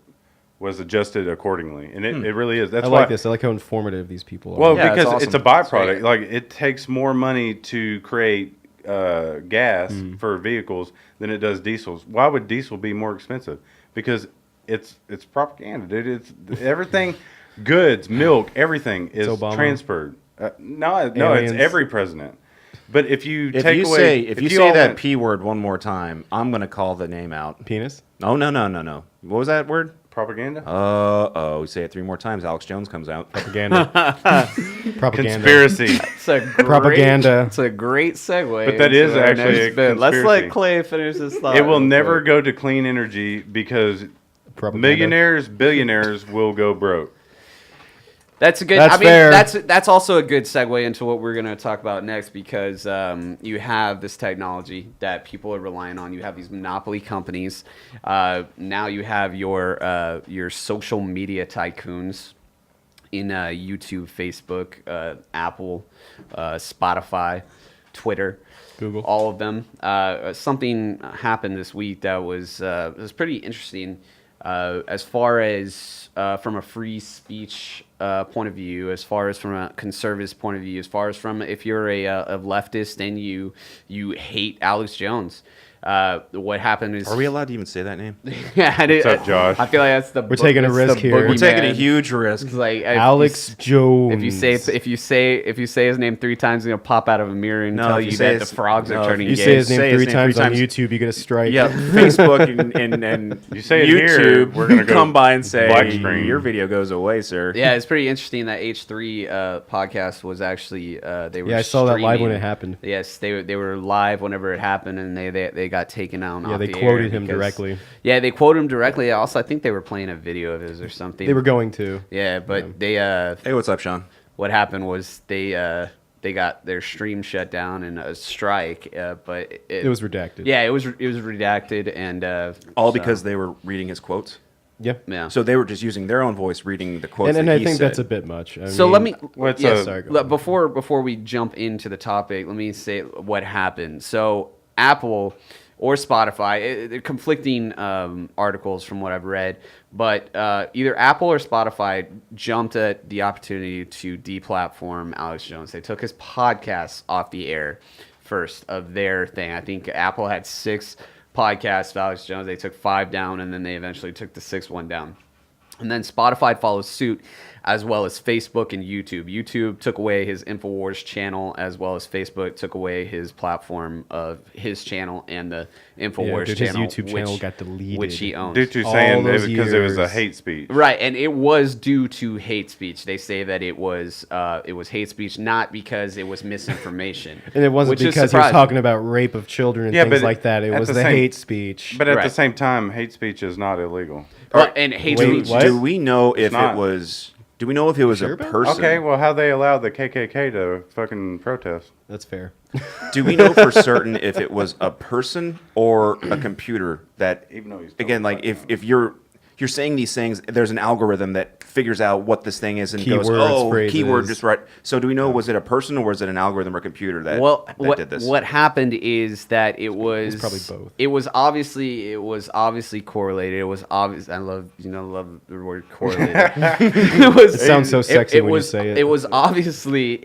was adjusted accordingly. And it really is. That's I why. like this. I like how informative these people are. Well, Yeah, because it's it's a awesome. byproduct. It's Like it takes more money to create gas for vehicles than it does diesels. Why would diesel be more expensive? Because it's propaganda, dude. It's everything, goods, milk, everything is Obama. transferred. No, Aliens. it's every president. But if you If take you away, say all that went- P word one more time, I'm gonna call the name out. Penis? Oh no. What was that word? propaganda, Say it 3 more times. Alex Jones comes out. Propaganda. Propaganda. conspiracy. It's a great, Propaganda. It's a great segue. But that into is our actually next a bit. Let's conspiracy. let Clay finish this thought. It will real never quick. go to clean energy because Propaganda. millionaires, billionaires will go broke. That's a good. That's I mean, fair. that's also a good segue into what we're going to talk about next because you have this technology that people are relying on. You have these monopoly companies. Now you have your social media tycoons in YouTube, Facebook, Apple, Spotify, Twitter, Google. all of them. Something happened this week that was pretty interesting. As far as from a free speech point of view, as far as from a conservative point of view, as far as from if you're a leftist and you hate Alex Jones, what happened is Are we allowed to even say that name? yeah, What's up, Josh? I feel like that's the We're taking a that's risk the here. We're taking a boogeyman. huge risk. It's like Alex Jones. if you say his name 3 times, he's gonna pop out of a mirror and No, tell if you you say that the his- frogs no, are if turning You gay. say his name Say his three name times three on times. YouTube, you get a strike. Yeah, Facebook and You say it YouTube, here, we're gonna go come by and say black screen. your video goes away, sir. Yeah, it's pretty interesting that H3 podcast was actually they were Yeah, I saw that live when streaming. it happened. Yes, they were live whenever it happened, and they got taken out. Yeah, off they the quoted air him because- directly. Yeah, they quoted him directly. Also, I think they were playing a video of his or something. They were going to. Yeah, but they Hey, what's up, Sean? what happened was they got their stream shut down in a strike, but It was redacted. yeah, it was redacted and All so- because they were reading his quotes. Yeah. yeah. So they were just using their own voice, reading the quotes. And that I he think said. that's a bit much. So let me. What's yes, up? Sorry, go look, ahead. before we jump into the topic, let me say what happened. So Apple or Spotify, they're conflicting articles from what I've read, but either Apple or Spotify jumped at the opportunity to deplatform Alex Jones. They took his podcasts off the air first of their thing. I think Apple had 6 podcasts of Alex Jones. They took 5 down, and then they eventually took the 6th one down. And then Spotify follows suit, as well as Facebook and YouTube. YouTube took away his InfoWars channel, as well as Facebook took away his platform of his channel and the InfoWars dude, his channel. YouTube channel got deleted. Which he owns. Due to All saying those because it was a years. hate speech. Right, and it was due to hate speech. They say that it was hate speech, not because it was misinformation. And it wasn't which is because he was surprising. talking about rape of children and Yeah, things but like that. It at was the the same- hate speech. But at the Right. same time, hate speech is not illegal. But, and hate Wait, speech. what? Do we know if not. it was? Do we know if it was Sure a about it? person? Okay, well, how they allowed the KKK to fucking protest? That's fair. Do we know for certain if it was a person or a computer that? Even though he's Again, like if you're saying these things, there's an algorithm that figures out what this thing is and goes, Keywords, oh, phrases. keyword just right. So do we know was it a person or was it an algorithm or computer that Well, did this? what happened is that it was probably both. It was obviously correlated. It was obvious. I love the word correlated. It was. It sounds so sexy when you was, say it. It was obviously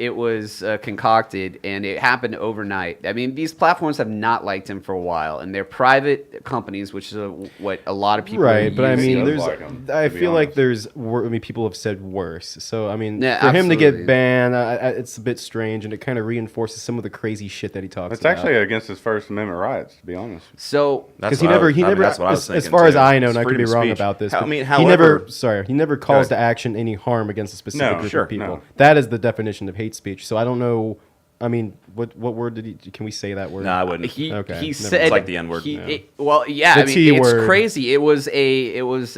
concocted, and it happened overnight. I mean, these platforms have not liked him for a while, and they're private companies, which is what a lot of people Right, but I use. mean, does there's. like him, I to be feel like honest. there's. I mean, people have said worse. So I mean, Yeah, for him to get absolutely. banned, it's a bit strange, and it kind of reinforces some of the crazy shit that he talks It's about. actually against his First Amendment rights, to be honest. So That's Because he what I never, was- he I mean, never, that's what I was as thinking, far as too. I know, It's and I could be freedom of wrong speech. about this. I but mean, he never, however- he never calls ahead. to action any harm against a specific No, group sure, of people. no. That is the definition of hate speech. So I don't know I mean, what word did he? Can we say that word? No, I wouldn't. He Okay, he never said It's like the N-word. Well, yeah, The I mean, T it's word. crazy. It was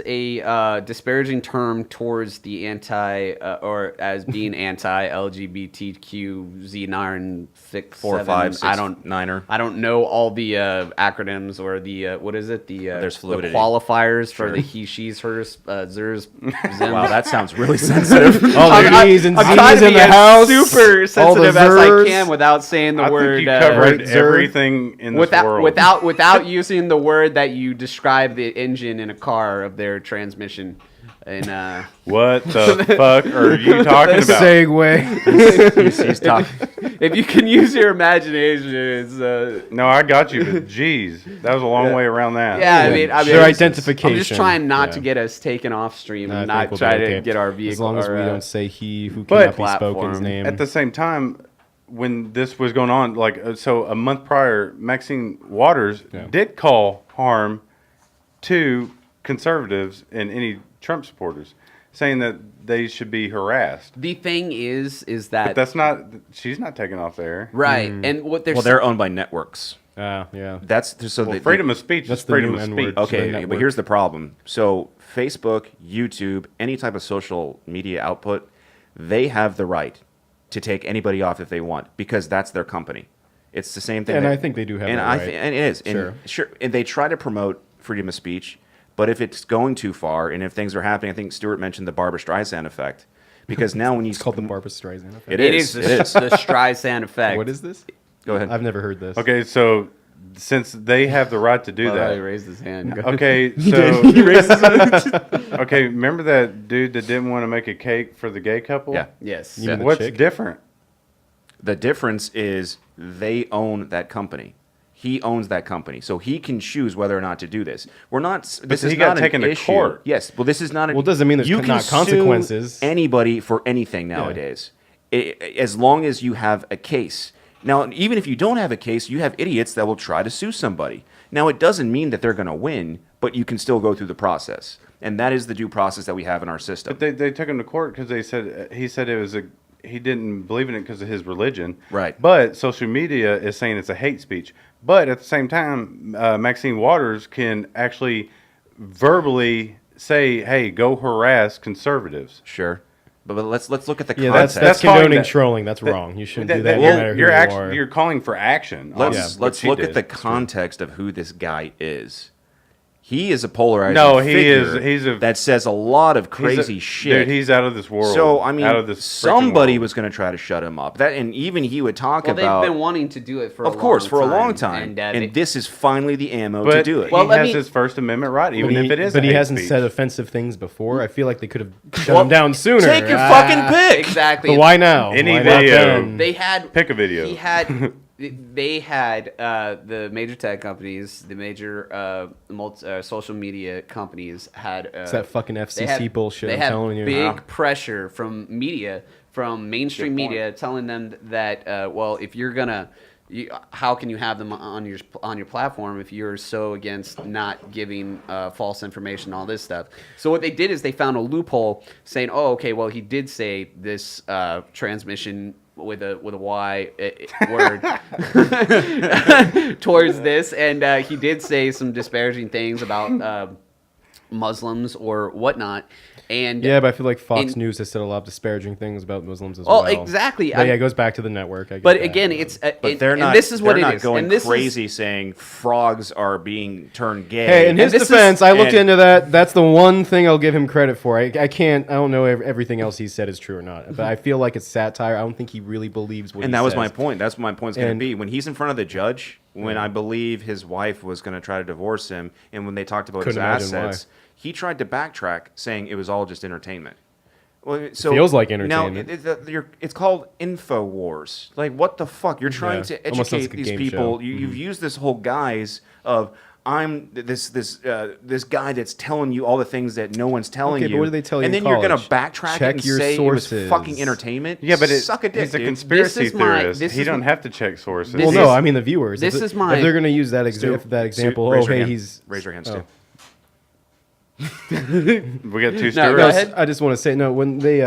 a disparaging term towards the anti or as being anti LGBTQ Z9 6 4, 7. 5, 6, I don't 9er. I don't know all the acronyms or the what is it There's the fluidity. qualifiers for Sure. the he, she's, hers, zers, zems. Wow, that sounds really sensitive. All the E's and I'm trying Z's to in be the as house. super all the sensitive as I zers. can without saying the I word. think you covered right, Zer? everything in this world. Without using the word that you describe the engine in a car of their transmission. And What the fuck are you talking about? Segue. He's talking. if you can use your imagination, it's No, I got you, but geez, that was a long way around that. yeah. I mean, Their identification. I'm just trying not to Yeah. get us taken off stream No, I and think not we'll try be to okay. get our vehicle. As long as we our, don't say he who But- cannot be spoken's Platform. name. At the same time, when this was going on, like so a month prior, Maxine Waters Yeah. did call harm to conservatives and any Trump supporters, saying that they should be harassed. The thing is But that that's not. She's not taking off there. right, and what they're Well, they're owned by networks. Yeah. That's so Well, the freedom of speech That's is the freedom new of N-word. speech. Okay, network. but here's the problem. So Facebook, YouTube, any type of social media output, they have the right to take anybody off if they want because that's their company. It's the same thing. And that- I think they do have and that I right. and it is. Sure. And sure. And they try to promote freedom of speech, but if it's going too far and if things are happening, I think Stuart mentioned the Barbra Streisand effect. Because now when you It's called the Barbra Streisand effect. It it is. is It is. the Streisand effect. What is this? Go ahead. I've never heard this. Okay, so since they have the right to do Well, he that, raised his hand. Go okay, so okay, remember that dude that didn't want to make a cake for the gay couple? Yeah. Yes. You mean the What's chick? different? The difference is they own that company. He owns that company, so he can choose whether or not to do this. We're not. This he is got not taken an to issue. court. Yes. Well, this is not. Well, it doesn't mean there's you not can sue consequences. anybody for anything nowadays, as long as you have a case. Now, even if you don't have a case, you have idiots that will try to sue somebody. Now, it doesn't mean that they're going to win, but you can still go through the process, and that is the due process that we have in our system. But they took him to court because he said it was he didn't believe in it because of his religion. Right. But social media is saying it's a hate speech. But at the same time, Maxine Waters can actually verbally say, "Hey, go harass conservatives." Sure, but let's look at the Yeah, context. that's calling condoning that- trolling. That's wrong. You shouldn't do that. You're, no matter who you're you actually are. you're calling for action. on Let's what she look at did. the context of who this guy is. He is a polarizing No, he figure is- he's a- that says a lot of He's a- crazy shit. Dude, he's out of this world. so I mean, out of this freaking somebody world. was going to try to shut him up. That and even he would talk Well, about. they've been wanting to do it for of course, for a long time, and this is finally the ammo But to do it. he Well, let has me- his First Amendment right, even But if it is. but a he hate hasn't speech. said offensive things before. I feel like they could have shut Well, him down sooner. take your Ah. fucking pick. Exactly. But why now? Any Why not video. then? They had Pick a video. He had they had the major tech companies, the major social media companies had It's that fucking they FCC had- bullshit. They I'm had telling you. big pressure from media, from mainstream Good point. media, telling them that well, if you're gonna, how can you have them on your platform if you're so against not giving false information, all this stuff? So what they did is they found a loophole, saying, oh, okay, well, he did say this transmission with a Y word towards this, and he did say some disparaging things about Muslims or whatnot. And Yeah, but I feel like Fox in- News has said a lot of disparaging things about Muslims as Oh, well. exactly. But yeah, it goes back to the network. I get but that. again, it's but and, they're and not. this is what they're it not is. going And this crazy saying frogs are being turned gay. Hey, in his this is- defense, I looked and- into that. That's the one thing I'll give him credit for. I can't. I don't know if everything else he said is true or not. But I feel like it's satire. I don't think he really believes what. And he that was says. my point. That's what my point's going to And- be. When he's in front of the judge, when I believe his wife was going to try to divorce him, and when they talked about Couldn't his imagine assets, he tried to backtrack, saying it was all just entertainment. Well, so Feels like now entertainment. it's called InfoWars. Like, what the fuck? You're trying Yeah, to almost sounds educate like a these game people. show. You've used this whole guise of I'm this guy that's telling you all the things that no one's telling Okay, you. but what do they tell you And in then you're gonna college? backtrack Check it and your say it sources. was fucking entertainment. Yeah, but suck a dick, he's a dude. conspiracy This is my- theorist. this He is don't my- have to check sources. This Well, is- no, I mean the viewers. this if, is my- if they're going to use that, Stu, that example. raise Oh, your hey, hand. he's. Raise your hand, Stu. We got two No, Stuarts. go ahead. I just want to say no. When they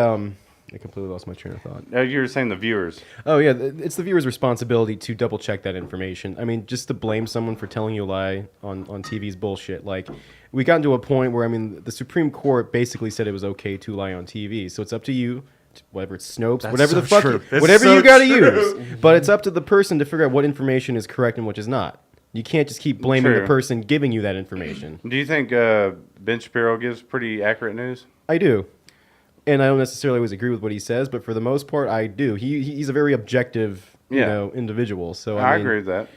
I completely lost my train of thought. You were saying the viewers. Oh yeah, it's the viewer's responsibility to double check that information. I mean, just to blame someone for telling you a lie on TV's bullshit. Like, we got to a point where, I mean, the Supreme Court basically said it was okay to lie on TV. So it's up to you, whatever it's Snopes, That's whatever so the fuck, true. That's whatever so you got to true. use. But it's up to the person to figure out what information is correct and which is not. You can't just keep blaming True. the person giving you that information. Do you think Ben Shapiro gives pretty accurate news? I do. And I don't necessarily always agree with what he says, but for the most part, I do. He's a very objective, individual. So I mean, agree with that.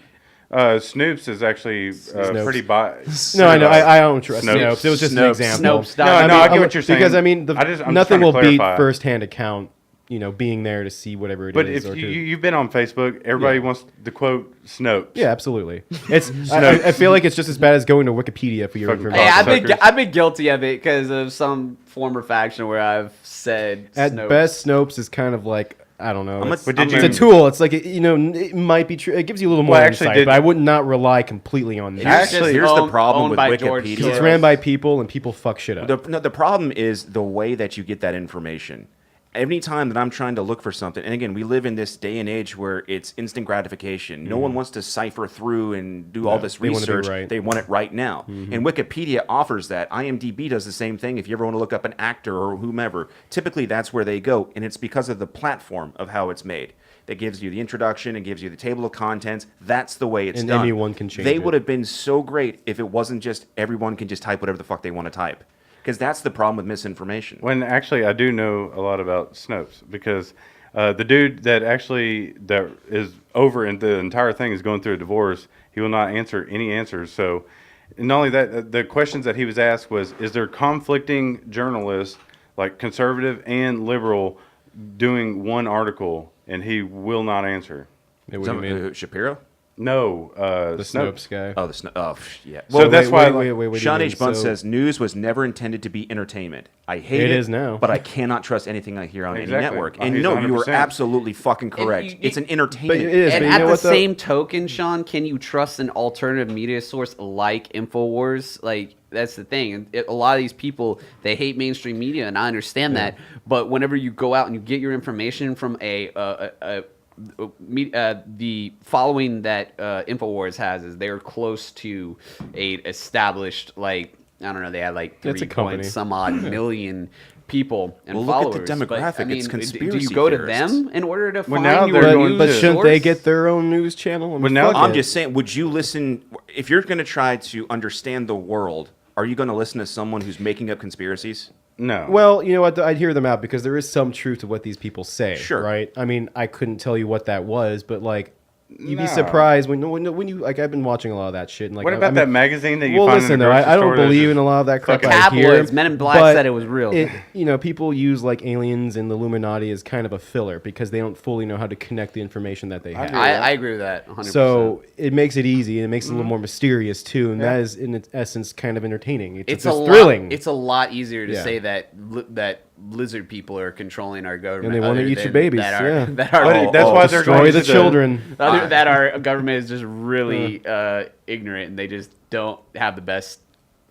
Snoops is actually Snopes. pretty biased. No, I know. I don't trust Snopes. Snopes. It was just an Snopes. example. Snopes. No, I no, I mean, get what you're saying. Because I mean, I'm just nothing trying will to beat clarify. first-hand account. Being there to see whatever it is. But if or to- you've been on Facebook, everybody wants to quote Snopes. yeah, absolutely. It's. I feel like it's just as bad as going to Wikipedia for your Fucking information. Hey, Suckers. I've been guilty of it because of some former faction where I've said At Snopes. best, Snopes is kind of like, I don't know. It's, But did it's you- a tool. It's like, it might be true. It gives you a little more Well, actually, insight, did- but I would not rely completely on that. It's just Actually, here's the owned- problem owned with by George Wikipedia. Soros. It's ran by people, and people fuck shit up. The problem is the way that you get that information. Any time that I'm trying to look for something, and again, we live in this day and age where it's instant gratification. No one wants to cipher through and do all this they want it to be research. right. They want it right now. And Wikipedia offers that. IMDb does the same thing. If you ever want to look up an actor or whomever, typically that's where they go. And it's because of the platform of how it's made. That gives you the introduction and gives you the table of contents. That's the way it's And done. anyone can change They it. would have been so great if it wasn't just everyone can just type whatever the fuck they want to type. Because that's the problem with misinformation. When actually I do know a lot about Snopes because the dude that is over and the entire thing is going through a divorce. He will not answer any answers. So, and not only that, the questions that he was asked was, is there conflicting journalists, like conservative and liberal, doing one article? And he will not answer. Yeah, what do you mean? Shapiro? No, The Snopes guy. Oh, yeah. So that's why Wait, what do you Sean mean? H. Bunn So- says news was never intended to be entertainment. I hate It it. is now. But I cannot trust anything I hear on Exactly. any network. Oh, And he's no, you are 100%. absolutely fucking correct. you- It's an But entertainment. it is. And but you at know the what, though? same token, Sean, can you trust an alternative media source like InfoWars? Like, that's the thing. A lot of these people, they hate mainstream media, and I understand that. But whenever you go out and you get your information from the following that InfoWars has is they're close to a established, like, I don't know, they had like It's a 3 company. point some odd million people and Well, look at followers. the But, demographic. It's do you conspiracy go to theorists. them in order to find now your they're news But shouldn't source? they get their own news channel? I mean, But now- fuck I'm it. just saying, would you listen? If you're going to try to understand the world, are you going to listen to someone who's making up conspiracies? no. Well, you know what? I'd hear them out because there is some truth to what these people say. Sure. Right? I mean, I couldn't tell you what that was, but like, you'd No. be surprised when you like. I've been watching a lot of that shit. And like, what about that magazine that you Well, find listen in the though, grocery I don't store that's believe just in a lot of that crap. The I hear, tabloids, Men in Black but said it was real. People use like aliens and the Illuminati as kind of a filler because they don't fully know how to connect the information that they have. I agree with that 100%. So it makes it easy and it makes it a little more mysterious too, and that is in its essence kind of entertaining. It's it's thrilling. It's a lot easier to Yeah. say that lizard people are controlling our government, And they wanna other eat your than babies, That are, yeah. that are But that's why they're Destroy going the to children. other, that our government is just really ignorant, and they just don't have the best.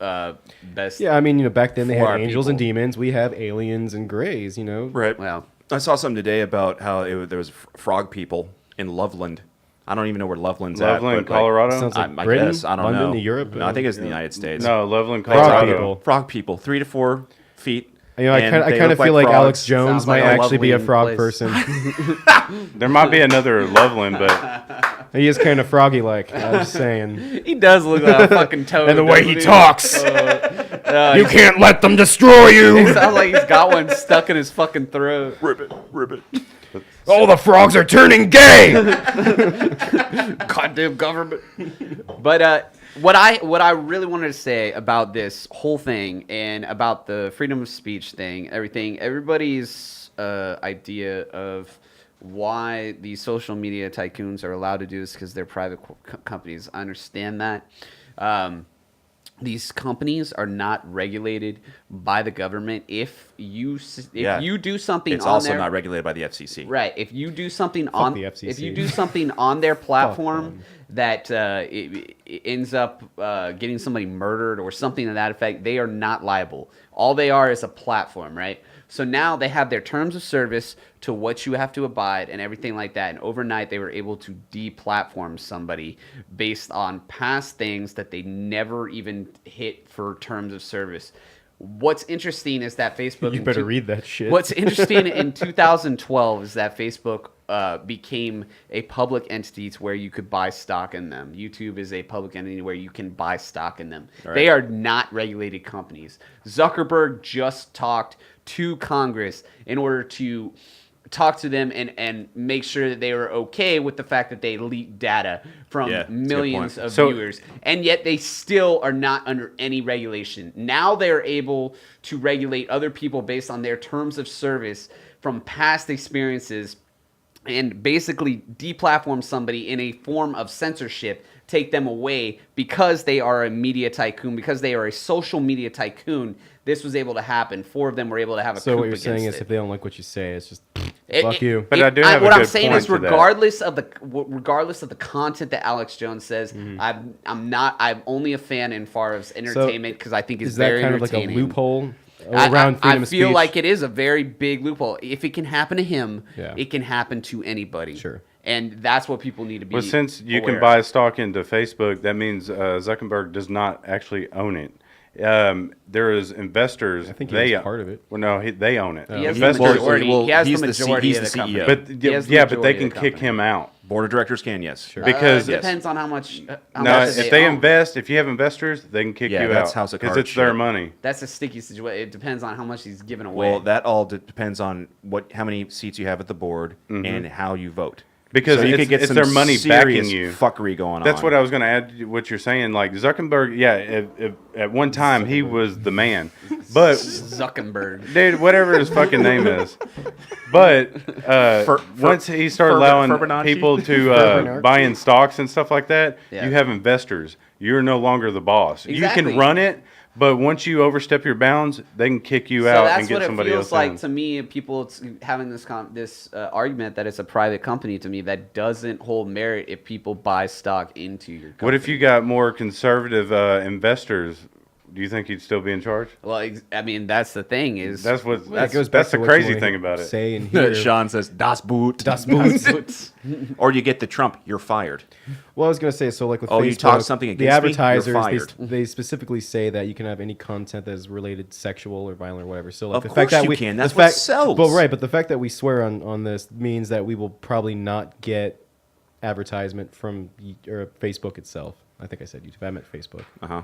Yeah, I mean, back then they For had our angels and people. demons. We have aliens and grays. Right. Well, I saw something today about how there was frog people in Loveland. I don't even know where Loveland's Loveland, at. but, Colorado. Sounds like I Britain, guess I don't London, know. Europe. No, I think it's in the United States. No, Loveland, Frog Colorado. people. Frog people, 3 to 4 feet. I and kind they of look feel like Alex frogs. Jones Sounds like might a actually be a lovely frog place. person. There might be another Loveland, but He is kind of froggy like. I'm just saying. he does look like a fucking toad. And the way he doesn't talks. You can't let them destroy It you. sounds like he's got one stuck in his fucking throat. Ribbit, ribbit. All the frogs are turning gay. Goddamn government. But what I really wanted to say about this whole thing and about the freedom of speech thing, everybody's idea of why these social media tycoons are allowed to do this because they're private companies. I understand that. These companies are not regulated by the government. If you do something, It's on also their, not regulated by the FCC. right. If you do something on the FCC. if you do something on their platform that it ends up getting somebody murdered or something to that effect, they are not liable. All they are is a platform, right? So now they have their terms of service to what you have to abide and everything like that. And overnight, they were able to deplatform somebody based on past things that they never even hit for terms of service. What's interesting is that Facebook... You better read that shit. What's interesting in 2012 is that Facebook became a public entity to where you could buy stock in them. YouTube is a public entity where you can buy stock in them. Right. They are not regulated companies. Zuckerberg just talked to Congress in order to talk to them and make sure that they were okay with the fact that they leaked data from millions of viewers. And yet they still are not under any regulation. Now they're able to regulate other people based on their terms of service from past experiences and basically deplatform somebody in a form of censorship, take them away because they are a media tycoon, because they are a social media tycoon. This was able to happen. 4 of them were able to have a So coup what you're saying against is it. if they don't like what you say, it's just fuck you. But I do have a what I'm good saying point is, to that. regardless of the content that Alex Jones says, I'm only a fan in far as entertainment because I think it's Is that very kind of like a entertaining. loophole around freedom I of feel speech? like it is a very big loophole. If it can happen to him, Yeah. it can happen to anybody. Sure. And that's what people need to be. Well, since you aware can buy stock into Facebook, that means Zuckerberg does not actually own it. There is investors. I think he owns part of it. Well, no, they own it. He has the Investors, majority. well, he has he's the the C- majority he's of the the company. CEO. but He has the yeah, but they majority can of the kick company. him out Board of directors can, yes. Sure. because It depends on how much. How no, much if they own. invest, if you have investors, they can kick Yeah, you that's out House of because Cards it's their shit. money. That's a sticky situation. It depends on how much he's giving away. Well, that all depends on how many seats you have at the board and how you vote. Because So you it's- could get it's some their money backing serious you. fuckery going That's on. what I was going to add to what you're saying. Like Zuckerberg, yeah, at one time he was the man, but Zuckerberg. dude, whatever his fucking name is. But once he started allowing Fibonacci? people to Fibonacci? buy in stocks and stuff like that, Yeah. you have investors. You're no longer the boss. You Exactly. can run it, but once you overstep your bounds, they can kick you So out that's and get what it somebody feels else like in. to me. People having this argument that it's a private company to me that doesn't hold merit if people buy stock into your company. What if you got more conservative investors? Do you think he'd still be in charge? Well, I mean, that's the thing is That's what. Well, it That's the what crazy you thing about it. Say and hear. Sean says, Das Boot. Das Boot. Or you get the Trump, you're fired. Well, I was gonna say, so like with Oh, Facebook, you talk something the against me, you're advertisers, fired. they specifically say that you can have any content that is related sexual or violent or whatever. So like Of the course fact that you we can. the That's what fact, sells. But right, but the fact that we swear on this means that we will probably not get advertisement from or Facebook itself. I think I said YouTube. I meant Facebook. Uh-huh.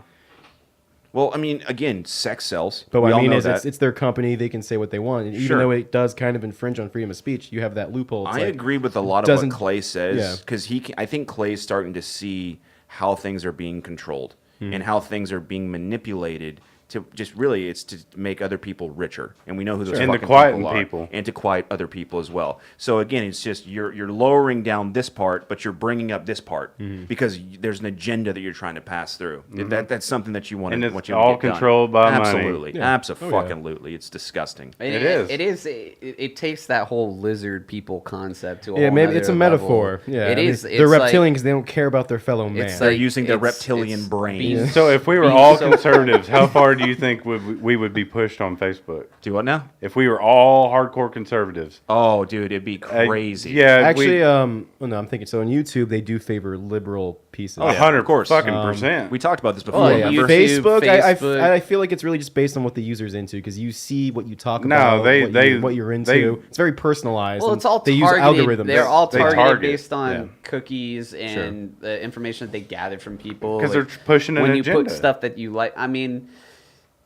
Well, I mean, again, sex sells. But what We I all mean know is that. it's their company. They can say what they want. And even Sure. though it does kind of infringe on freedom of speech, you have that loophole. It's I like, agree with a lot of doesn't- what Clay says yeah. because I think Clay's starting to see how things are being controlled and how things are being manipulated to just really it's to make other people richer, and we know who those And to fucking quieten are, people. and to quiet other people as well. So again, it's just you're lowering down this part, but you're bringing up this part because there's an agenda that you're trying to pass through. That's something that you want And to it's want you all to get controlled done. by money. Absolutely, Yeah. absolutely, it's disgusting. And It is. It is. It takes that whole lizard people concept to a Yeah, whole maybe it's a nother metaphor. level. Yeah, it I mean, is. They're It's like- reptilian because they don't care about their fellow man. It's They're like- using their it's- reptilian it's brain. being- So if we were being all so- conservatives, how far do you think we would be pushed on Facebook? Do what now? If we were all hardcore conservatives? Oh, dude, it'd be crazy. Yeah, Actually, well, no, I'm thinking so. On YouTube, they do favor liberal pieces. 100 of course. fucking percent. We talked about this before. Oh, Yeah, YouTube, Facebook, Facebook. I feel like it's really just based on what the user's into because you see what you talk No, about, they- what you're into. they- it's very personalized. Well, and it's all they use targeted. algorithms. They're all They targeted target. based on Yeah. cookies and the information that they gathered from people. 'Cause they're pushing an when you agenda. put stuff that you like. I mean,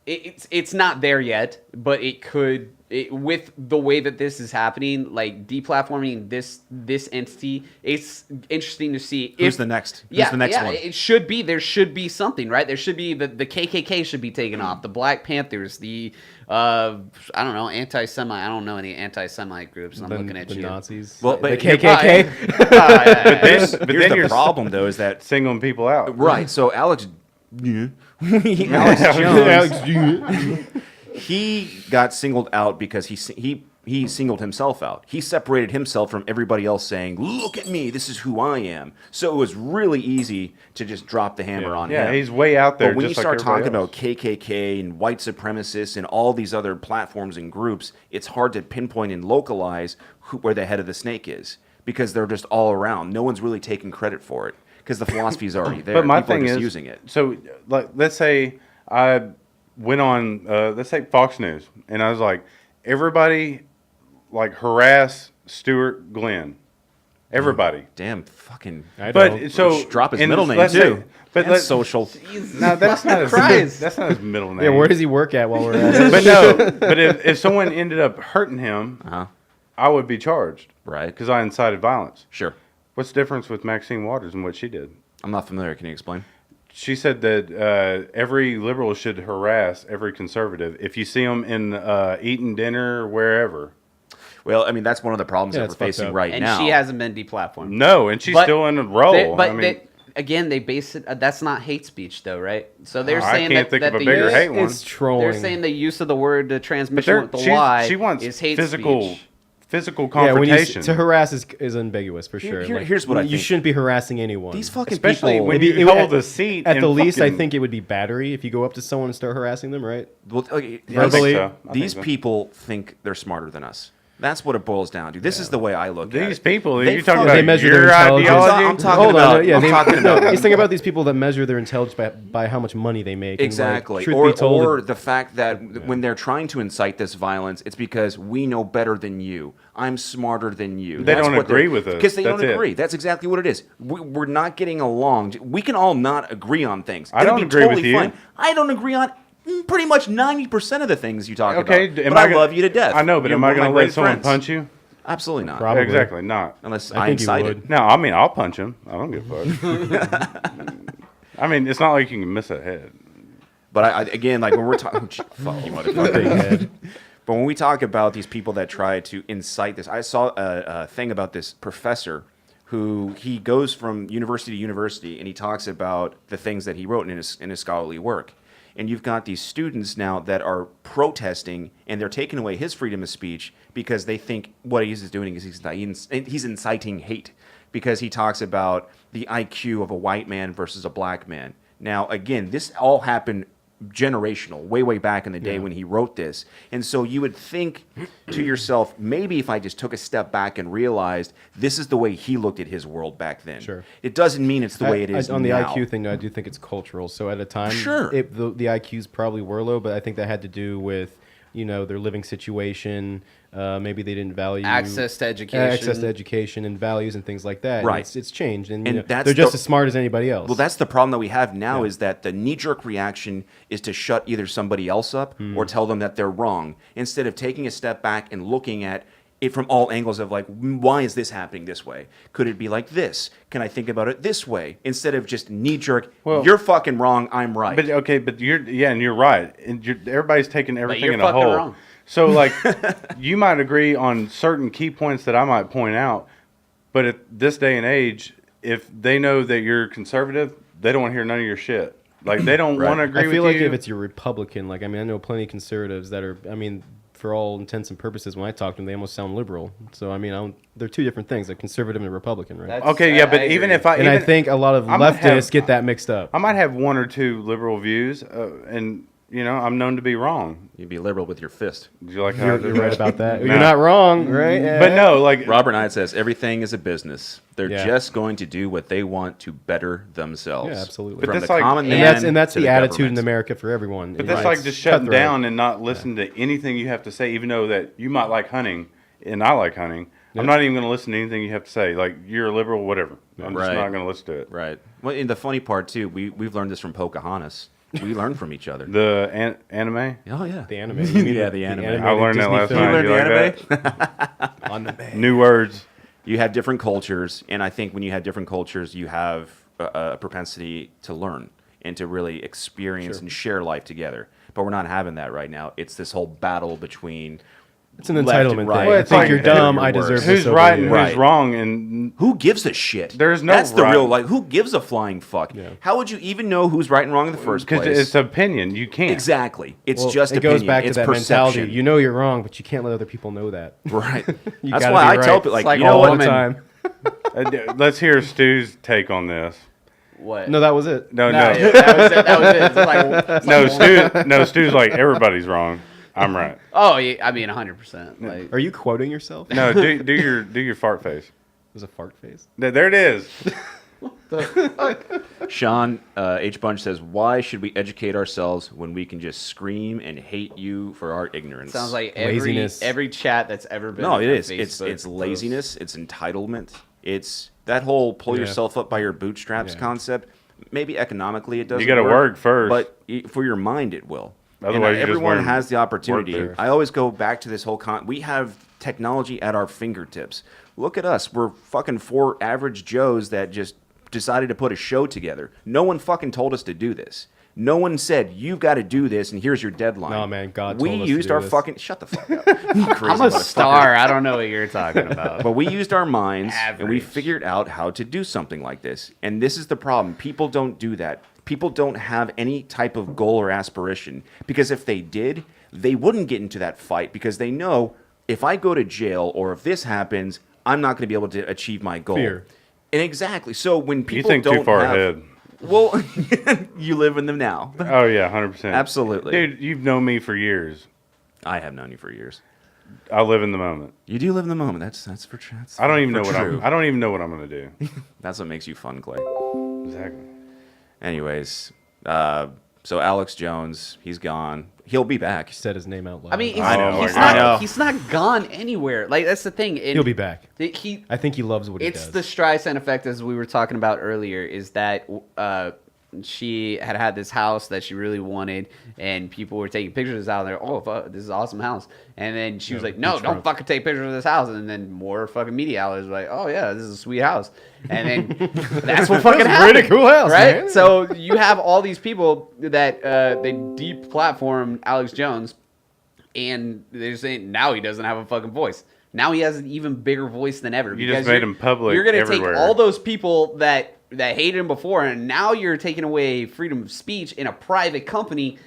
it's not there yet, but it could. With the way that this is happening, like deplatforming this entity, it's interesting to see. Who's the next? Who's the next one? It should be. There should be something, right? There should be the KKK should be taken off. The Black Panthers, the I don't know, anti-Semite. I don't know any anti-Semite groups. And I'm looking at the you. Nazis. Well, the but KKK. Here's But the then you're problem, though, is that singling people out. right. So Alex Jones, he got singled out because he he singled himself out. He separated himself from everybody else, saying, "Look at me, this is who I am." So it was really easy to just drop the hammer on him. Yeah, he's way out there. But when just you start like everybody talking else. about KKK and white supremacists and all these other platforms and groups, it's hard to pinpoint and localize where the head of the snake is, because they're just all around. No one's really taking credit for it because the philosophy is already there. But my People thing are just is, using it. So, like, let's say I went on, let's say Fox News, and I was like, everybody, like, harass Stuart Glenn. Everybody. Damn, fucking. I But don't. so Just drop his and middle name let's say- too. But And let's social. No, that's not his. Christ. That's not his middle name. Yeah, where does he work at while we're at it? But no. But if someone ended up hurting him, Uh-huh. I would be charged Right. because I incited violence. Sure. What's the difference with Maxine Waters and what she did? I'm not familiar. Can you explain? She said that every liberal should harass every conservative if you see them in eating dinner or wherever. Well, I mean, that's one of the problems Yeah, that it's we're fucked facing up. right And now. she hasn't been deplatformed. No, and she's But still in a role. But I mean, again, they base it. That's not hate speech, though, right? So they're I saying can't that, think of a the bigger use, hate one. It's trolling. They're saying the use of the word the but transmission with the Y she wants is hate physical speech. physical Yeah, when you, confrontation. to harass is ambiguous for sure. here's what I you think. shouldn't be harassing anyone. These fucking Especially people. when Maybe you it- hold a seat. At and the least, I fucking- think it would be battery if you go up to someone and start harassing them, right? Well, okay, I think verbally- so. I these think so. people think they're smarter than us. That's what it boils down to. This is the way I look at These it. people, They you're talking fuck- about They measure your their intelligence. ideology. I'm talking Hold about. on, yeah, I'm they, talking about. no, he's thinking about these people that measure their intelligence by how much money they make. and, like, Exactly. truth Or, be told, or the fact that when they're trying to incite this violence, it's because we know better than you. I'm smarter than you. They don't what agree they're- with us. Because they That's don't it. agree. That's exactly what it is. We're not getting along. We can all not agree on things. I It'll don't be agree with totally you. fine. I don't agree on pretty much 90% of the things you talk Okay, about. am But I gonna- love you to death. I know, but You're am I one of going my to let great someone friends. punch you? Absolutely not. Probably. Exactly, not. Unless I I think you incite would. it. No, I mean I'll punch him. I don't give a fuck. I mean, it's not like you can miss a head. But again, like when we're talking, fuck you, motherfucker. But when we talk about these people that try to incite this, I saw a thing about this professor who he goes from university to university and he talks about the things that he wrote in his scholarly work. And you've got these students now that are protesting and they're taking away his freedom of speech because they think what he's doing is he's inciting hate, because he talks about the IQ of a white man versus a black man. Now, again, this all happened generational, way back in the day when he wrote this. And so you would think to yourself, maybe if I just took a step back and realized this is the way he looked at his world back then. Sure. It doesn't mean it's the way it is on the now. IQ thing, I do think it's cultural. So at a time, Sure. the IQs probably were low, but I think that had to do with their living situation. Maybe they didn't value Access to education. and values and things like that. And Right. it's changed, and, And that's they're just the- as smart as anybody else. Well, that's the problem that we have now, is that the knee-jerk reaction is to shut either somebody else up or tell them that they're wrong, instead of taking a step back and looking at it from all angles of like, why is this happening this way? Could it be like this? Can I think about it this way? Instead of just knee-jerk, Well- you're fucking wrong, I'm right. But okay, but you're right, and everybody's taking everything you're in a fucking whole. wrong. So like, you might agree on certain key points that I might point out, but at this day and age, if they know that you're conservative, they don't want to hear none of your shit. Like they don't Right. want to agree I with feel like you. if it's your Republican, like I know plenty of conservatives that are. For all intents and purposes, when I talk to them, they almost sound liberal. So they're two different things: a conservative and a Republican, right? That's- Okay, yeah, but I even agree. if I And I even- think a lot of I might leftists have- get that mixed up. I might have one or two liberal views, and I'm known to be wrong. You'd be liberal with your fist. Do you like how I You're did right that? about that. No. You're not wrong, right? Yeah. But no, like Robert Knight says, everything is a business. They're Yeah. just going to do what they want to better themselves. Yeah, absolutely. But From that's the like- common man and that's to the attitude in government. America for everyone. But It's that's like just shutting cutthroat. down and not listening to anything you have to say, even though that you might like hunting and I like hunting. I'm not even going to listen to anything you have to say. Like, you're a liberal, whatever. I'm just Right. not going to listen to it. Right. Well, and the funny part, too, we've learned this from Pocahontas. We learn from each other. The anime? Oh, yeah. The anime. You mean Yeah, the anime. I learned that Disney last film? night. learned You the like that? Anime. New words. You have different cultures, and I think when you have different cultures, you have a propensity to learn and to really experience and share life together. But we're not having that right now. It's this whole battle between It's an left and entitlement right. thing. Well, I it's think like you're dumb. I worse. deserve Who's this over right and you. who's Right. wrong? And Who gives a shit? There's no That's the right. real, like, who gives a flying fuck? Yeah. How would you even know who's right and wrong in the first because place? it's opinion, you can't. Exactly. It's Well, just it opinion. goes back to it's that perception. mentality. You know you're wrong, but you can't let other people know that. Right. You That's gotta why be I tell right. people, like, It's like you know all what? All the women- time. Let's hear Stu's take on this. What? No, that was it. No, No, no, yeah, that was it. That was it. It's like, no. Stu's like everybody's wrong. I'm right. oh, yeah, I mean, 100%. Like, Are you quoting yourself? No, do your fart face. There's a fart face. There it is. Sean H. Bunch says, why should we educate ourselves when we can just scream and hate you for our ignorance? sounds like Laziness. every chat that's ever been. No, it a is. It's Facebook laziness. It's entitlement. It's that whole pull Yeah. yourself up by your bootstraps Yeah. concept. Maybe economically it doesn't You gotta work first. But for your mind it will. Otherwise, And you're just everyone wearing has the opportunity. work I always go back to this whole we have technology at our fingertips. Look at us. We're fucking 4 average Joes that just decided to put a show together. No one fucking told us to do this. No one said, you've got to do this, and here's your deadline. No, man, God We told us to used do our this. fucking... Shut the fuck up. You crazy I'm a motherfucker. star. I don't know what you're talking about. But we used our minds, and we Average. figured out how to do something like this. And this is the problem. People don't do that. People don't have any type of goal or aspiration. Because if they did, they wouldn't get into that fight. Because they know, if I go to jail, or if this happens, I'm not going to be able to achieve my goal. Fear. And exactly. So when people You think don't too far have, ahead. Well, you live in them now. Oh yeah, 100%. Absolutely. Dude, you've known me for years. I have known you for years. I live in the moment. You do live in the moment. That's for true. I don't even know what true. I don't even know what I'm gonna do. That's what makes you fun, Clay. Exactly. Anyways, so Alex Jones, he's gone. He'll be back. He said his name out loud. I mean, I know, he's, I know. not, he's not gone anywhere. Like, that's the thing. And he'll be back. He, I think he loves what he it's does. the Streisand effect, as we were talking about earlier, is that she had this house that she really wanted, and people were taking pictures out there. Oh, fuck, this is an awesome house. And then she was like, no, don't beachfront. fucking take pictures of this house. And then more fucking media outlets were like, oh, yeah, this is a sweet house. And then that's what fucking That's a happened. pretty cool house, right? man. So you have all these people that they deplatform Alex Jones, and they're saying now he doesn't have a fucking voice. Now he has an even bigger voice than ever. You just because made you're- him public You're gonna everywhere. take all those people that hated him before, and now you're taking away freedom of speech in a private company.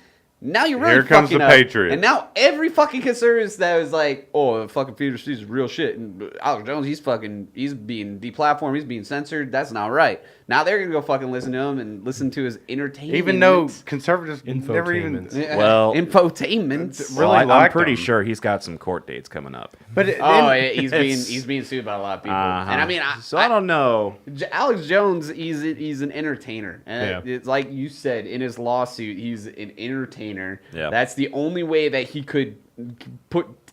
Now you're really Here comes fucking the up. Patriot. And now every fucking conservative that was like, oh, the fucking freedom of speech is real shit. And Alex Jones, he's being deplatformed, he's being censored. That's not right. Now they're gonna go fucking listen to him and listen to his entertainment. Even though conservatives never even. Infotainment. Well- infotainment. Really I'm liked pretty him. sure he's got some court dates coming up. But Oh, yeah, he's it's- being sued by a lot of people. Uh-huh. And I mean, so I don't know. Alex Jones, he's an entertainer, and Yeah. it's like you said in his lawsuit, he's an entertainer. Yeah. That's the only way that he could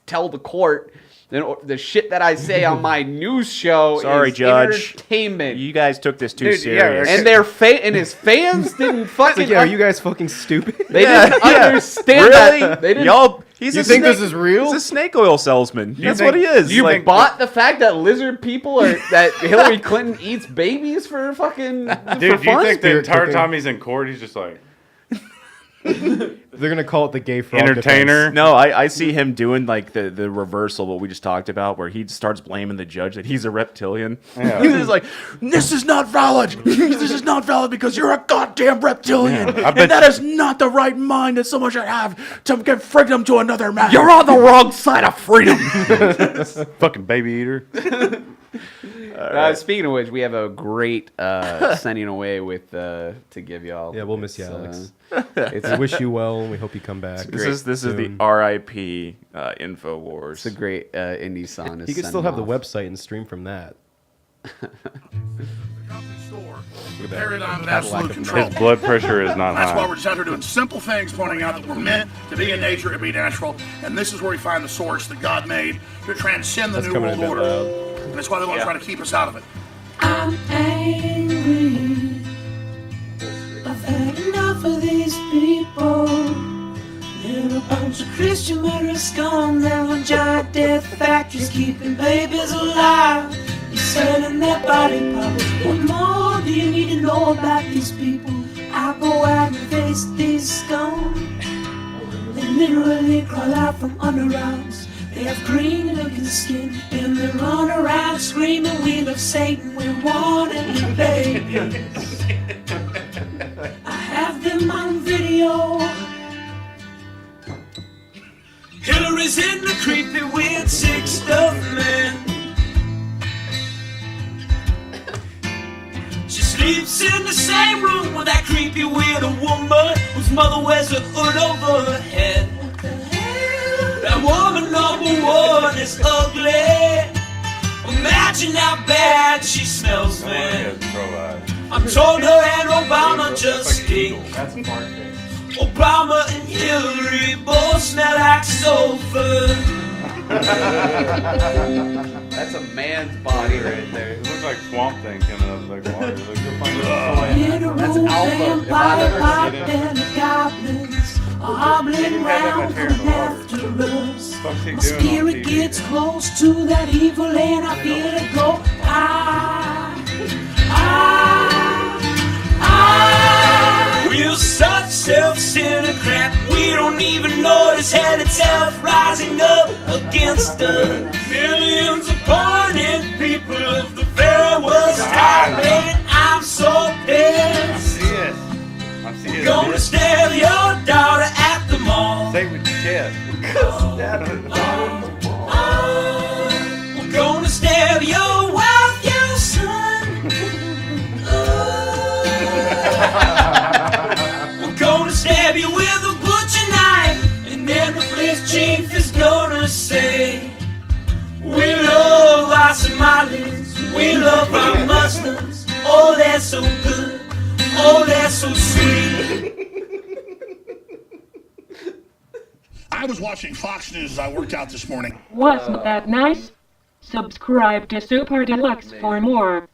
tell the court the shit that I say on my news show. Sorry, is Judge. entertainment. You guys took this too Dude, yeah, serious. And his fans didn't It's fucking. like, yeah, are you guys fucking stupid? They Yeah, didn't yeah. understand Really? that. They didn't. Y'all, he's You a think snake, this is real? He's a snake oil salesman. That's think- what he is. You Like, bought the fact that lizard people are that Hillary Clinton eats babies for fucking Dude, for you fun? think the Spirit entire cooking. time he's in court, he's just like They're gonna call it the gay fraud entertainer? defense. No, I see him doing like the reversal, what we just talked about, where he starts blaming the judge that he's a reptilian. Yeah. He's like, this is not valid. This is not valid because you're a goddamn reptilian. Yeah, I bet And that is not the right mind that someone should have to give freedom to another man. You're on the wrong side of freedom. Fucking baby eater. Speaking of which, we have a great sending away with to give y'all. Yeah, we'll miss you, It's, Alex. It's We wish you well, and we hope you come back. This is the soon. RIP Info Wars. a great indie song. to He could send still have the off. website and stream from that. store. Look at that. Paradigm of Lack absolute of control. His blood pressure is not That's why high. we're just out here doing simple things, pointing out that we're meant to be in nature and be natural. And this is where we find the source that God made to transcend the That's New coming World in a bit Order. loud. And that's why they want to try to keep us out of it. I'm angry. I've had enough of these people. They're a bunch of Christian murder scum. They're on giant death factories keeping babies alive. You're selling their body parts. What more do you need to know about these people? I go out and face these scum. They literally crawl out from underarms. They have green looking skin and they run around screaming, we love Satan, we want any babies. I have them on video. Hillary's in the creepy weird sick stuff, man. She sleeps in the same room with that creepy weird woman whose mother wears a hood over her head. That woman number one is ugly. Imagine how bad she smells, man. I'm told her and Obama just stink. That's a fart thing. Obama and Hillary both smell like sulfur. That's a man's body right there. It looks like Swamp Thing coming up like water. Look, you'll find it. That's alpha. If I've ever seen it. And the goblins are hobbling round from after us. What's he My doing on spirit TV gets then? close to that evil and I feel it go. We're such self-centered crap. We don't even notice hell itself rising up against us. Millions upon it, people of the very worst type. And I'm so pissed. I see it. Gonna stab your daughter at the mall. Say it with your chest. We're gonna stab your wife, your son. We're gonna stab you with a butcher knife, and then the police chief is gonna say, we love our Somalis, we love our Muslims. Oh, they're so good. Oh, they're so sweet. I was watching Fox News as I worked out this morning. Wasn't that nice? Subscribe to Super Deluxe for more.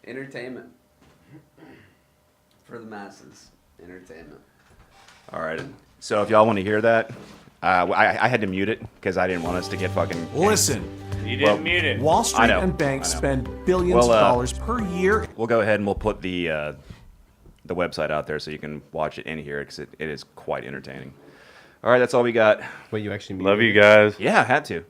Entertainment. For the masses. Entertainment. All right. So if y'all want to hear that, I had to mute it because I didn't want us to get fucking. Listen, You didn't mute it. Wall I Street know, and banks I know. spend billions Well, of dollars per year. We'll go ahead and we'll put the website out there so you can watch it and hear it because it is quite entertaining. All right, that's all we got. Wait, you actually mean Love you guys. Yeah, I had to.